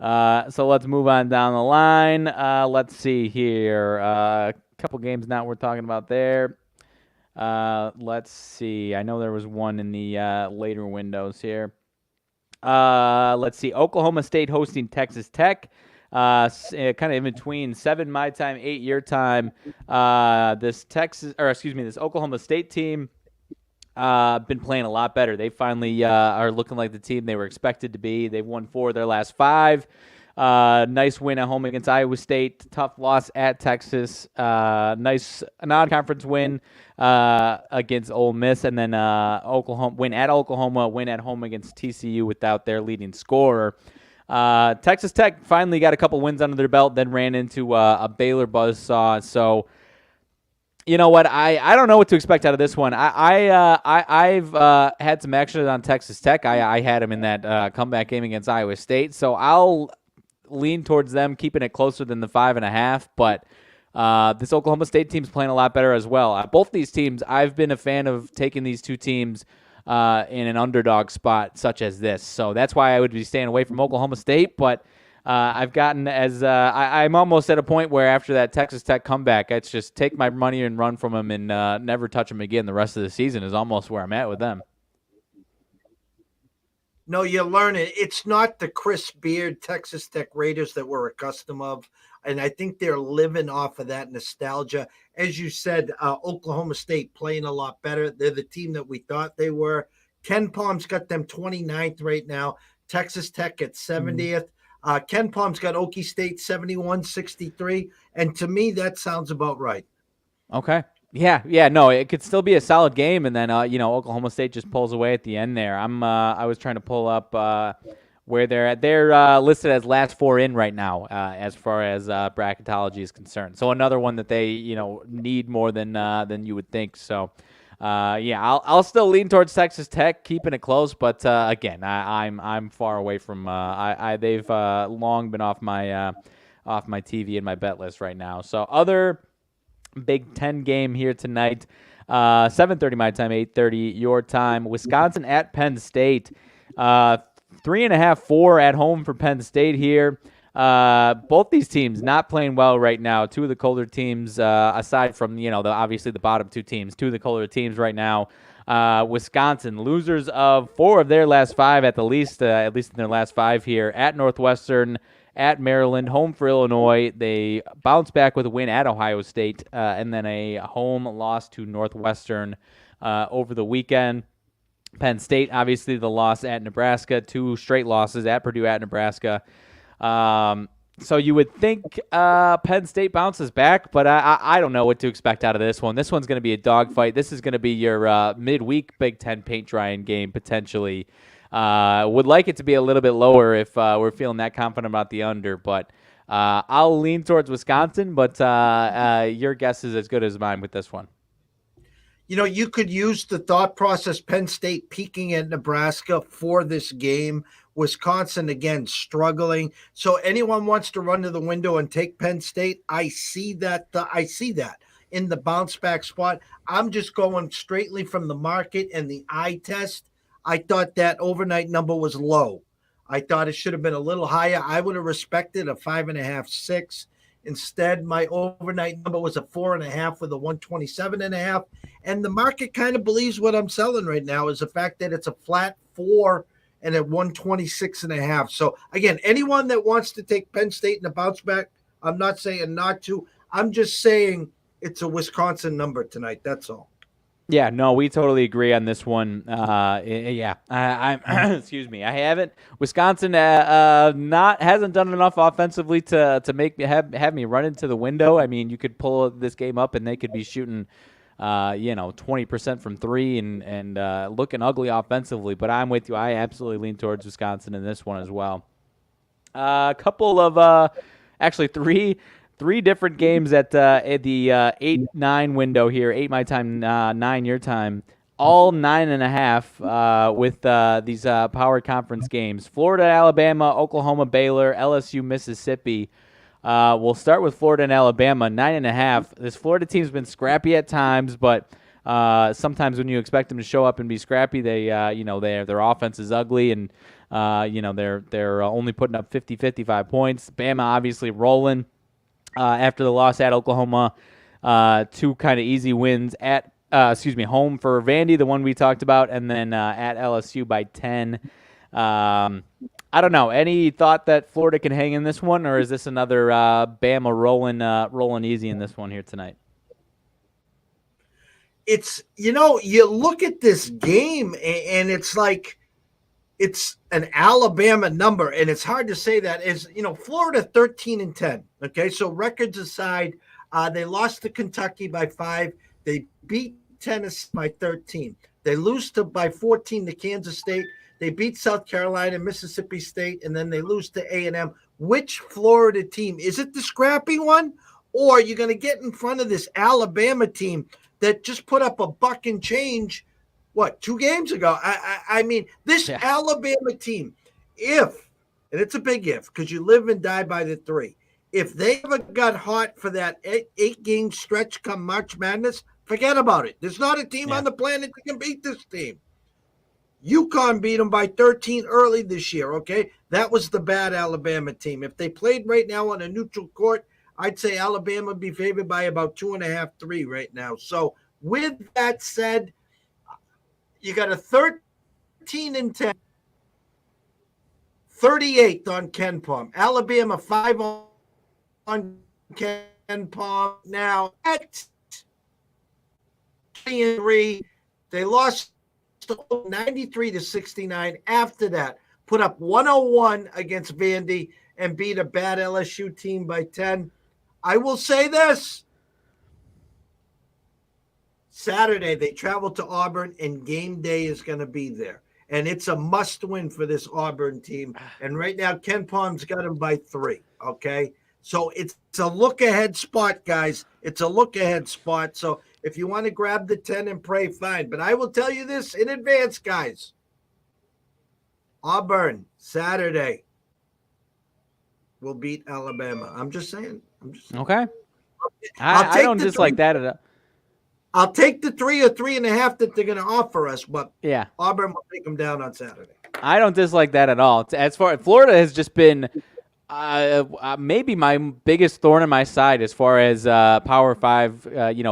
So let's move on down the line. Let's see here. A couple games now we're talking about there. Let's see. I know there was one in the later windows here. Let's see. Oklahoma State hosting Texas Tech. Kind of in between 7 my time, 8 your time. This Oklahoma State team been playing a lot better. They finally are looking like the team they were expected to be. They've won 4 of their last 5. Nice win at home against Iowa State. Tough loss at Texas. Nice non-conference win against Ole Miss, and then Oklahoma win at Oklahoma, win at home against TCU without their leading scorer. Texas Tech finally got a couple wins under their belt, then ran into a Baylor buzzsaw. So, you know what? I don't know what to expect out of this one. I've had some action on Texas Tech. I had them in that comeback game against Iowa State. So I'll lean towards them, keeping it closer than the 5.5. But this Oklahoma State team's playing a lot better as well. Both these teams, I've been a fan of taking these two teams in an underdog spot such as this. So that's why I would be staying away from Oklahoma State. But I've gotten I'm almost at a point where after that Texas Tech comeback, it's just take my money and run from them and never touch them again the rest of the season is almost where I'm at with them. No, you learn it. It's not the Chris Beard Texas Tech Raiders that we're accustomed of. And I think they're living off of that nostalgia. As you said, Oklahoma State playing a lot better. They're the team that we thought they were. Ken Palm's got them 29th right now. Texas Tech at 70th. Ken Palm's got Okie State 71-63. And to me, that sounds about right. Okay. Yeah, no, it could still be a solid game, and then Oklahoma State just pulls away at the end there. I was trying to pull up where they're at. They're listed as last 4 in right now, as far as bracketology is concerned. So another one that they need more than you would think. So I'll still lean towards Texas Tech, keeping it close, but again, I'm far away from. They've long been off my TV and my bet list right now. So other Big Ten game here tonight, 7:30 my time, 8:30 your time. Wisconsin at Penn State, 3.5, 4 at home for Penn State here. Both these teams not playing well right now. 2 of the colder teams, aside from obviously the bottom 2 teams, 2 of the colder teams right now. Wisconsin, losers of 4 of their last 5 at least in their last 5 here at Northwestern, at Maryland, home for Illinois. They bounce back with a win at Ohio State, and then a home loss to Northwestern over the weekend. Penn State, obviously the loss at Nebraska, 2 straight losses at Purdue, at Nebraska. So you would think Penn State bounces back, but I don't know what to expect out of this one. This one's going to be a dogfight. This is going to be your midweek Big Ten paint drying game, potentially. Would like it to be a little bit lower if we're feeling that confident about the under, but I'll lean towards Wisconsin, but your guess is as good as mine with this one. You could use the thought process Penn State peaking at Nebraska for this game. Wisconsin, again, struggling. So anyone wants to run to the window and take Penn State, I see that. I see that in the bounce back spot. I'm just going straightly from the market and the eye test. I thought that overnight number was low. I thought it should have been a little higher. I would have respected a 5.5, 6. Instead, my overnight number was a 4.5 with a 127.5. And the market kind of believes what I'm selling right now is the fact that it's a flat 4 and at 126.5. So again, anyone that wants to take Penn State in the bounce back, I'm not saying not to. I'm just saying it's a Wisconsin number tonight. That's all. Yeah, no, we totally agree on this one. Yeah, I'm excuse me. I haven't Wisconsin hasn't done enough offensively to make me have me run into the window. I mean, you could pull this game up and they could be shooting 20% from three and looking ugly offensively. But I'm with you. I absolutely lean towards Wisconsin in this one as well. A couple of actually three different games at the 8-9 window here, 8 my time, 9 your time, all 9.5 with these power conference games. Florida, Alabama, Oklahoma, Baylor, LSU, Mississippi. We'll start with Florida and Alabama, 9.5. This Florida team's been scrappy at times, but sometimes when you expect them to show up and be scrappy, their offense is ugly and they're only putting up 55 points. Bama obviously rolling. After the loss at Oklahoma, 2 kind of easy wins at, home for Vandy, the one we talked about, and then at LSU by 10. I don't know. Any thought that Florida can hang in this one, or is this another Bama rolling easy in this one here tonight? It's, you look at this game and it's like, it's an Alabama number, and it's hard to say that. Is Florida 13-10. Okay, so records aside, they lost to Kentucky by 5. They beat Tennessee by 13. They lose by 14 to Kansas State. They beat South Carolina, Mississippi State, and then they lose to A&M. Which Florida team? Is it the scrappy one, or are you going to get in front of this Alabama team that just put up a buck and change? 2 games ago? I mean, this Alabama team, and it's a big if, because you live and die by the 3. If they ever got hot for that 8-game stretch come March Madness, forget about it. There's not a team on the planet that can beat this team. UConn beat them by 13 early this year, okay? That was the bad Alabama team. If they played right now on a neutral court, I'd say Alabama would be favored by about 2.5, 3 right now. So with that said, you got a 13-10, 38th on Ken Palm. Alabama 5 on Ken Palm. Now at 3-3, they lost 93-69. After that, put up 101 against Vandy and beat a bad LSU team by 10. I will say this. Saturday, they travel to Auburn, and game day is going to be there. And it's a must-win for this Auburn team. And right now, Ken Palm's got them by 3, okay? So it's a look-ahead spot, guys. It's a look-ahead spot. So if you want to grab the 10 and pray, fine. But I will tell you this in advance, guys. Auburn, Saturday, will beat Alabama. I'm just saying. Okay. I don't dislike that at all. I'll take the 3 or 3.5 that they're going to offer us, but Auburn will take them down on Saturday. I don't dislike that at all. As far Florida has just been maybe my biggest thorn in my side as far as Power 5,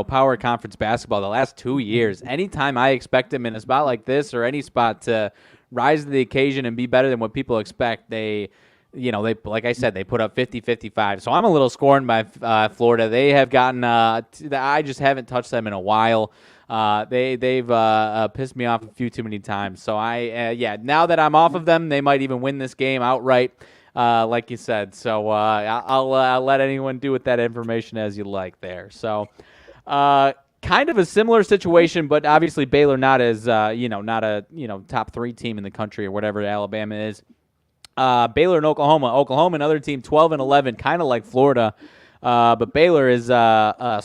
Power Conference basketball the last 2 years. Anytime I expect them in a spot like this or any spot to rise to the occasion and be better than what people expect, they like I said, they put up 50-55. So I'm a little scorned by Florida. They have gotten I just haven't touched them in a while. They've pissed me off a few too many times. So now that I'm off of them, they might even win this game outright, like you said. So I'll let anyone do with that information as you like there. So kind of a similar situation, but obviously Baylor not as not a top 3 team in the country or whatever Alabama is. Baylor and Oklahoma. Oklahoma, another team, 12-11, kind of like Florida. But Baylor is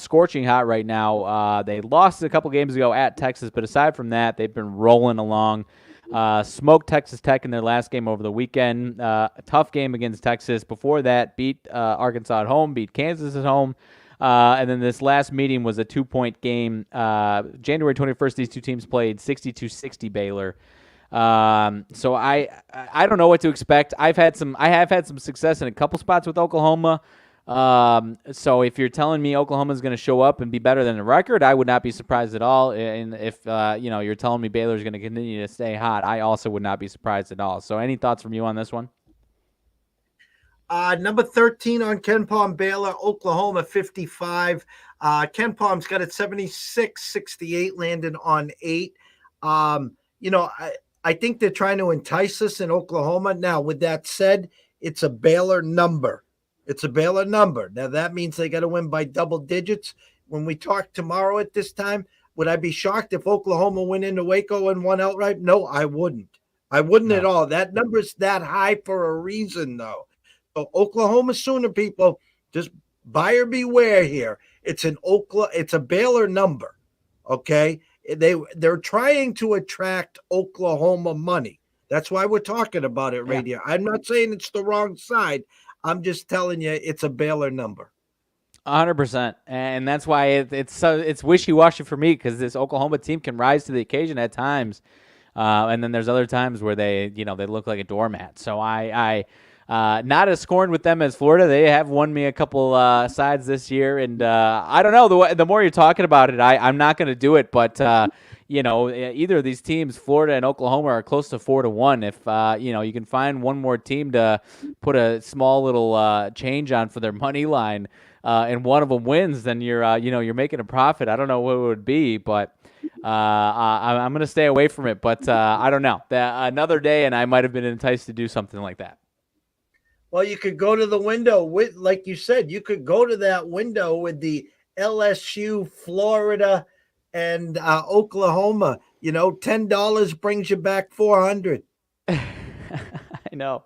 scorching hot right now. They lost a couple games ago at Texas, but aside from that, they've been rolling along. Smoked Texas Tech in their last game over the weekend. A tough game against Texas. Before that, beat Arkansas at home, beat Kansas at home. And then this last meeting was a 2-point game. January 21st, these two teams played 62-60 Baylor. So I don't know what to expect. I have had some success in a couple spots with Oklahoma. So if you're telling me Oklahoma's going to show up and be better than the record, I would not be surprised at all. And if you're telling me Baylor's going to continue to stay hot, I also would not be surprised at all. So any thoughts from you on this one? Number 13 on Ken Palm, Baylor, Oklahoma 55. Ken Palm's got it 76-68, landing on 8. I think they're trying to entice us in Oklahoma. Now, with that said, it's a Baylor number. It's a Baylor number. Now, that means they got to win by double digits. When we talk tomorrow at this time, would I be shocked if Oklahoma went into Waco and won outright? No, I wouldn't. I wouldn't at all. That number's that high for a reason, though. So Oklahoma Sooner people, just buyer beware here. It's a Baylor number, okay? They're trying to attract Oklahoma money. That's why we're talking about it right here. I'm not saying it's the wrong side. I'm just telling you it's a Baylor number. 100%, and that's why it's wishy-washy for me, because this Oklahoma team can rise to the occasion at times, and then there's other times where they look like a doormat. So I not as scorned with them as Florida. They have won me a couple sides this year, and I don't know. The more you're talking about it, I'm not going to do it. But either of these teams, Florida and Oklahoma, are close to 4-1. If you can find one more team to put a small little change on for their money line, and one of them wins, then you're making a profit. I don't know what it would be, but I'm going to stay away from it. But I don't know. Another day, and I might have been enticed to do something like that. Well, you could go to the window with, like you said, you could go to that window with the LSU, Florida, and Oklahoma. $10 brings you back $400. I know.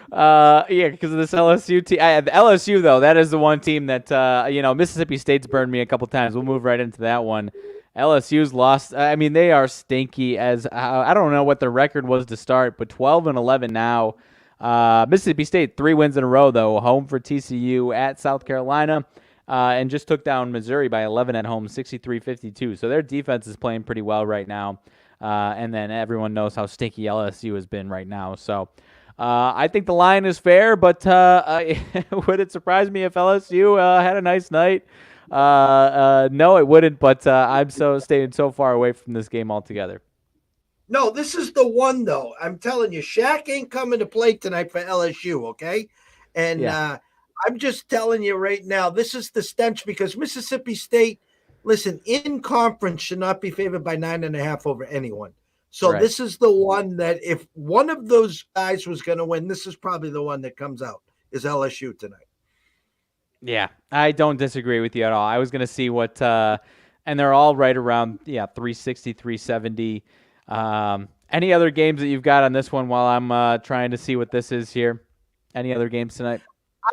Because of this LSU team. The LSU, though, that is the one team that Mississippi State's burned me a couple times. We'll move right into that one. LSU's lost. I mean, they are stinky. As I don't know what their record was to start, but 12-11 now. Mississippi State, 3 wins in a row, though. Home for TCU, at South Carolina, and just took down Missouri by 11 at home, 63-52. So their defense is playing pretty well right now. And then everyone knows how stinky LSU has been right now. So I think the line is fair, but would it surprise me if LSU had a nice night? No, it wouldn't, but I'm staying so far away from this game altogether. No, this is the one, though. I'm telling you, Shaq ain't coming to play tonight for LSU, okay? And I'm just telling you right now, this is the stench, because Mississippi State, listen, in conference should not be favored by 9.5 over anyone. So This is the one that if one of those guys was going to win, this is probably the one that comes out, is LSU tonight. Yeah, I don't disagree with you at all. I was going to see what and they're all right around 360, 370. Any other games that you've got on this one while I'm trying to see what this is here? Any other games tonight?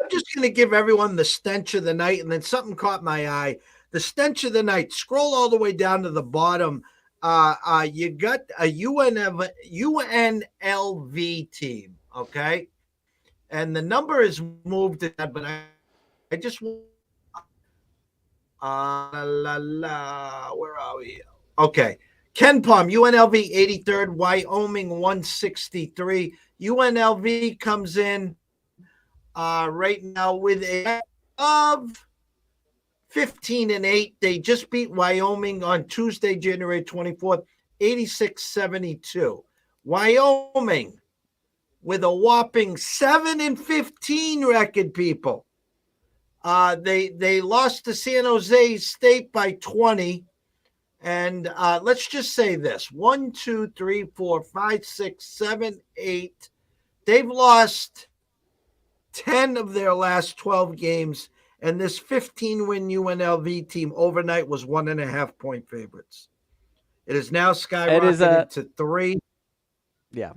I'm just going to give everyone the stench of the night, and then something caught my eye. The stench of the night. Scroll all the way down to the bottom. You got a UNLV team, okay? And the number is moved, but I just where are we? Okay. Ken Palm, UNLV 83rd, Wyoming 163. UNLV comes in right now with a of 15-8. They just beat Wyoming on Tuesday, January 24th, 86-72. Wyoming with a whopping 7-15 record, people. They lost to San Jose State by 20. And let's just say this: 1, 2, 3, 4, 5, 6, 7, 8. They've lost 10 of their last 12 games, and this 15-win UNLV team overnight was 1.5-point favorites. It is now skyrocketed to 3. Yeah.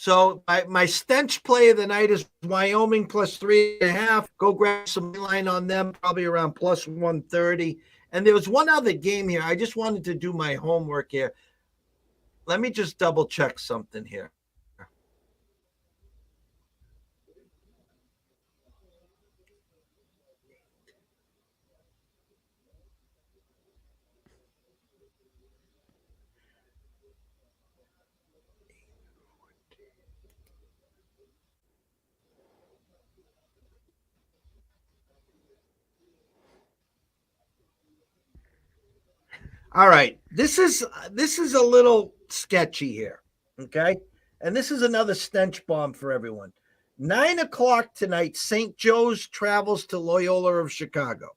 So my stench play of the night is Wyoming plus 3.5. Go grab some line on them, probably around plus 130. And there was one other game here. I just wanted to do my homework here. Let me just double check something here. All right, this is a little sketchy here, okay? And this is another stench bomb for everyone. 9:00 tonight, St. Joe's travels to Loyola of Chicago.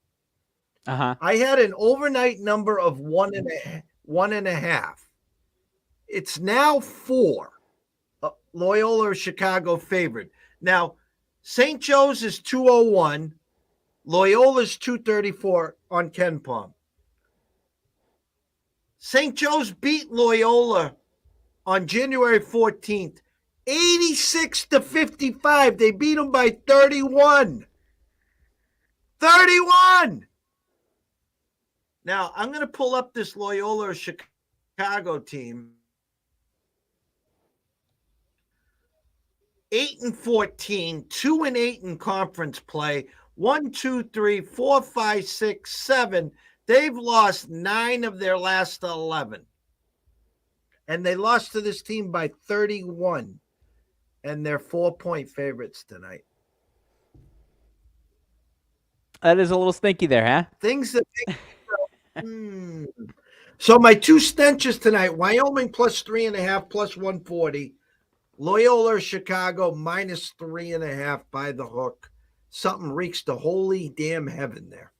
I had an overnight number of 1.5. It's now 4. Loyola of Chicago favored. Now, St. Joe's is 201. Loyola's 234 on Ken Palm. St. Joe's beat Loyola on January 14th, 86-55. They beat them by 31. 31! Now, I'm going to pull up this Loyola Chicago team. 8-14, 2-8 in conference play. 1, 2, 3, 4, 5, 6, 7. They've lost 9 of their last 11. And they lost to this team by 31. And they're 4-point favorites tonight. That is a little stinky there, huh? Things that So my two stenches tonight, Wyoming plus 3.5, plus 140. Loyola Chicago minus 3.5 by the hook. Something reeks to holy damn heaven there.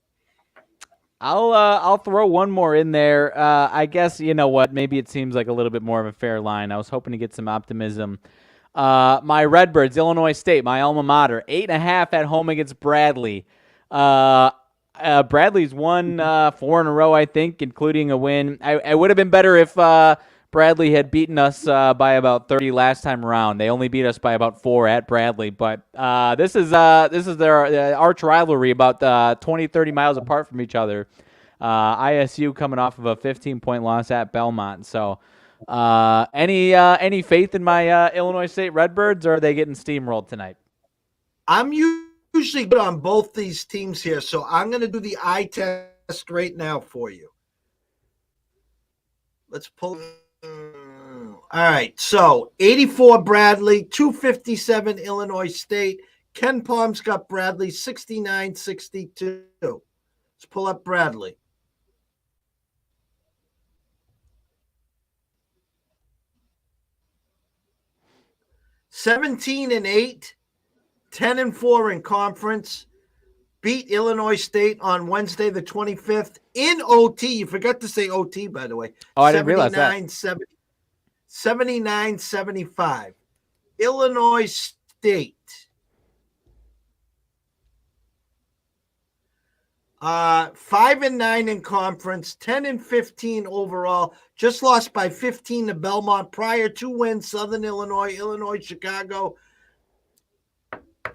I'll throw one more in there. I guess, you know what, maybe it seems like a little bit more of a fair line. I was hoping to get some optimism. My Redbirds, Illinois State, my alma mater, 8.5 at home against Bradley. Bradley's won 4 in a row, I think, including a win. I would have been better if Bradley had beaten us by about 30 last time around. They only beat us by about 4 at Bradley, but this is their arch rivalry, about 20, 30 miles apart from each other. ISU coming off of a 15-point loss at Belmont. So any faith in my Illinois State Redbirds, or are they getting steamrolled tonight? I'm usually good on both these teams here, so I'm going to do the eye test right now for you. Let's pull. All right, so 84 Bradley, 257 Illinois State. Ken Palm's got Bradley 69-62. Let's pull up Bradley. (17-8), 10-4 in conference. Beat Illinois State on Wednesday the 25th in OT. You forgot to say OT, by the way. Oh, I didn't realize that. 79-75. Illinois State. 5-9 in conference, 10-15 overall. Just lost by 15 to Belmont. Prior 2 wins, Southern Illinois, Chicago.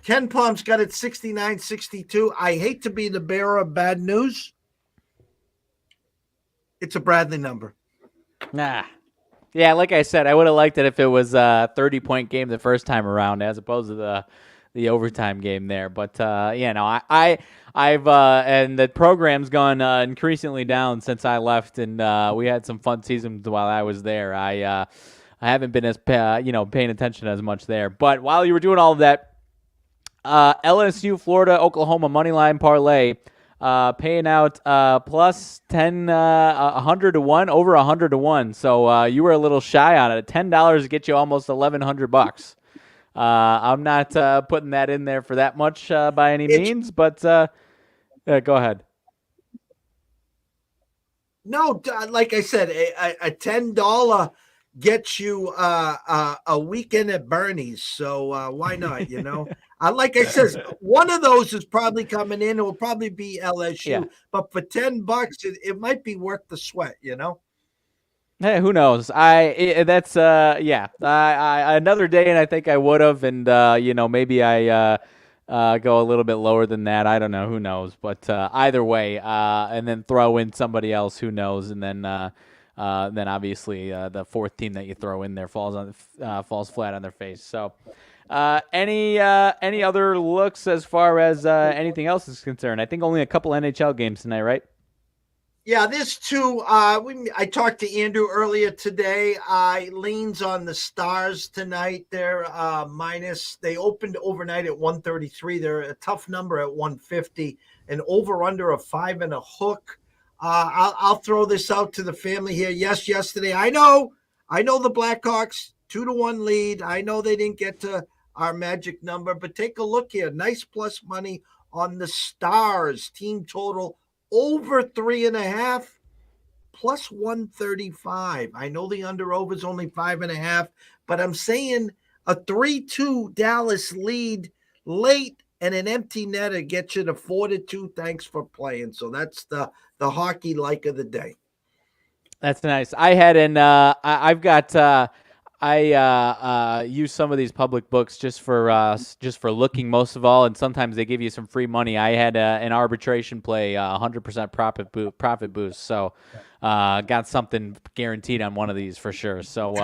Ken Palm's got it 69-62. I hate to be the bearer of bad news. It's a Bradley number. Nah. Yeah, like I said, I would have liked it if it was a 30-point game the first time around as opposed to the overtime game there. But, I've and the program's gone increasingly down since I left, and we had some fun seasons while I was there. I haven't been as, paying attention as much there. But while you were doing all of that, LSU, Florida, Oklahoma moneyline parlay, paying out plus 100 to 1, over 100 to 1. So you were a little shy on it. $10 to get you almost $1,100. I'm not putting that in there for that much by any means, but go ahead. No, like I said, a $10 gets you a weekend at Bernie's. So why not? Like I said, one of those is probably coming in. It will probably be LSU. Yeah. But for $10, it might be worth the sweat. Hey, who knows? That's yeah. Another day, and I think I would have, and maybe I go a little bit lower than that. I don't know. Who knows? But either way, and then throw in somebody else. Who knows? And then obviously the fourth team that you throw in there falls flat on their face. So, any other looks as far as anything else is concerned? I think only a couple NHL games tonight, right? Yeah, there's two. I talked to Andrew earlier today. Leans on the Stars tonight. They're minus. They opened overnight at 133. They're a tough number at 150. An over under of 5.5. I'll throw this out to the family here. Yes, yesterday. I know the Blackhawks 2-1 lead. I know they didn't get to our magic number, but take a look here. Nice plus money on the Stars team total over 3.5 plus 135. I know the under over is only 5.5, but I'm saying a 3-2 Dallas lead late and an empty netter gets you to 4-2. Thanks for playing. So that's the hockey like of the day. That's nice. I had I've got I use some of these public books just for looking most of all, and sometimes they give you some free money. I had an arbitration play, 100% profit boost, so got something guaranteed on one of these for sure. So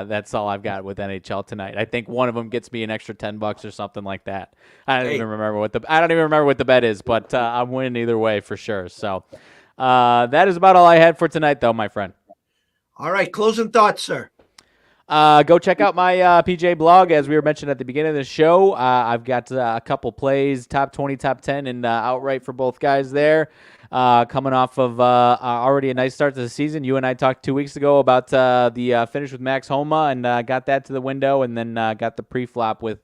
that's all I've got with NHL tonight. I think one of them gets me an extra $10 or something like that. I don't even remember what the bet is, but I'm winning either way for sure. So that is about all I had for tonight, though, my friend. All right, closing thoughts, sir. Go check out my PJ blog, as we were mentioned at the beginning of the show. I've got a couple plays, top 20, top 10, and outright for both guys there. Coming off of already a nice start to the season. You and I talked 2 weeks ago about the finish with Max Homa, and got that to the window, and then got the pre-flop with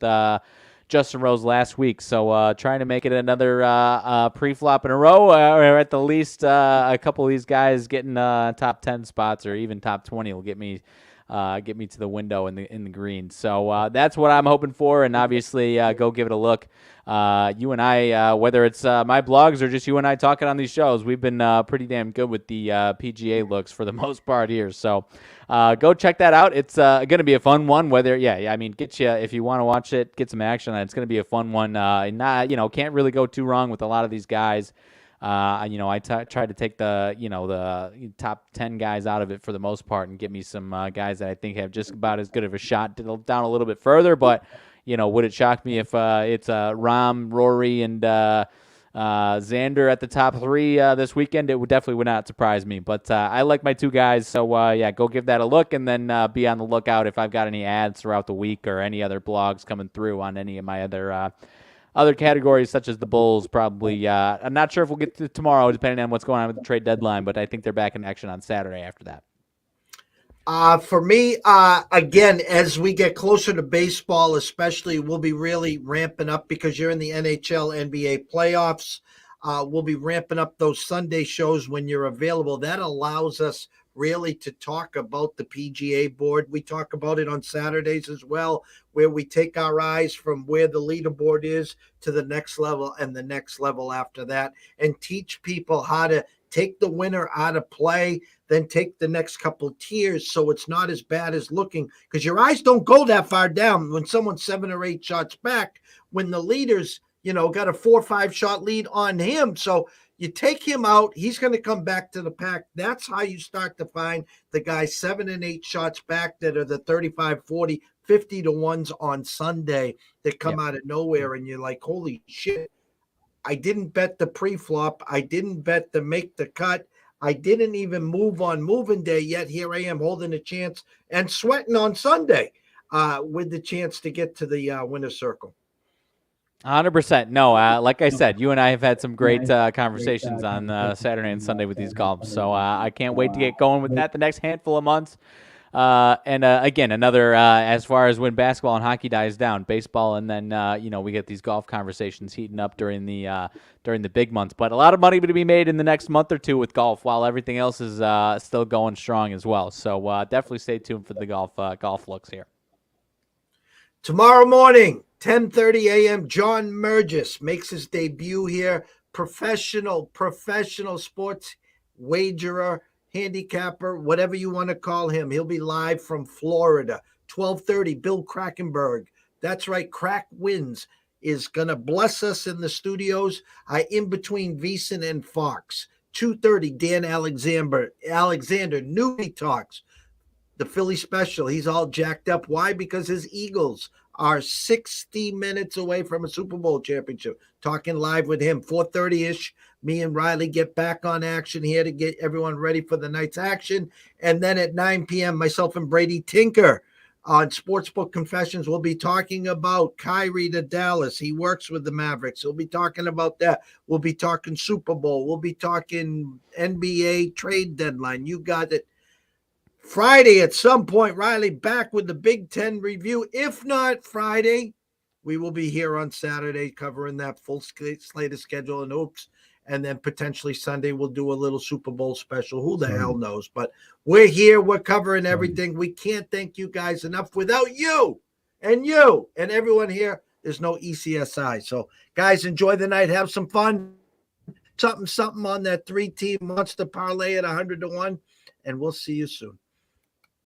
Justin Rose last week. So trying to make it another pre-flop in a row, or at the least a couple of these guys getting top 10 spots or even top 20 will get me to the window in the green. So that's what I'm hoping for, and obviously go give it a look. You and I, whether it's my blogs or just you and I talking on these shows, we've been pretty damn good with the PGA looks for the most part here. So go check that out. It's going to be a fun one. Get you if you want to watch it, get some action on it. It's going to be a fun one. Can't really go too wrong with a lot of these guys. I try to take the top 10 guys out of it for the most part and get me some guys that I think have just about as good of a shot down a little bit further. But, would it shock me if it's Rahm, Rory, and Xander at the top three this weekend? It would not surprise me. But I like my two guys. So, go give that a look, and then be on the lookout if I've got any ads throughout the week or any other blogs coming through on any of my other categories, such as the Bulls, probably. I'm not sure if we'll get to tomorrow, depending on what's going on with the trade deadline, but I think they're back in action on Saturday after that. For me, again, as we get closer to baseball, especially, we'll be really ramping up because you're in the NHL, NBA playoffs. We'll be ramping up those Sunday shows when you're available. That allows us really to talk about the PGA board. We talk about it on Saturdays as well, where we take our eyes from where the leaderboard is to the next level and the next level after that, and teach people how to take the winner out of play, then take the next couple tiers so it's not as bad as looking, because your eyes don't go that far down when someone's 7 or 8 shots back, when the leaders, got a 4 or 5 shot lead on him. So you take him out, he's going to come back to the pack. That's how you start to find the guys 7 and 8 shots back that are the 35, 40, 50 to ones on Sunday that come out of nowhere. And you're like, holy shit, I didn't bet the pre-flop. I didn't bet the make the cut. I didn't even move on moving day yet. Here I am holding a chance and sweating on Sunday with the chance to get to the winner's circle. 100%. No, like I said, you and I have had some great conversations on Saturday and Sunday with these golfs. So I can't wait to get going with that the next handful of months. Again, another as far as when basketball and hockey dies down, baseball, and then we get these golf conversations heating up during the big months. But a lot of money to be made in the next month or two with golf, while everything else is still going strong as well. So definitely stay tuned for the golf looks here. Tomorrow morning, 10:30 a.m., John Mergis makes his debut here. Professional sports wagerer. handicapper, whatever you want to call him. He'll be live from Florida. 12:30, Bill Krakenberg. That's right, Crack Wins is going to bless us in the studios. In between VEASAN and Fox. 2:30, Dan Alexander, Newbie Talks. The Philly special. He's all jacked up. Why? Because his Eagles are 60 minutes away from a Super Bowl championship. Talking live with him. 4:30-ish. Me and Riley get back on action here to get everyone ready for the night's action. And then at 9 p.m., myself and Brady Tinker on Sportsbook Confessions, we'll be talking about Kyrie to Dallas. He works with the Mavericks. We'll be talking about that. We'll be talking Super Bowl. We'll be talking NBA trade deadline. You got it. Friday at some point, Riley back with the Big Ten review. If not Friday, we will be here on Saturday covering that full slate of schedule and hoops. And then potentially Sunday we'll do a little Super Bowl special. Who the hell knows? But we're here. We're covering everything. We can't thank you guys enough. Without you and everyone here, there's no ECSI. So, guys, enjoy the night. Have some fun. Something on that 3-team monster parlay at 100-1. And we'll see you soon.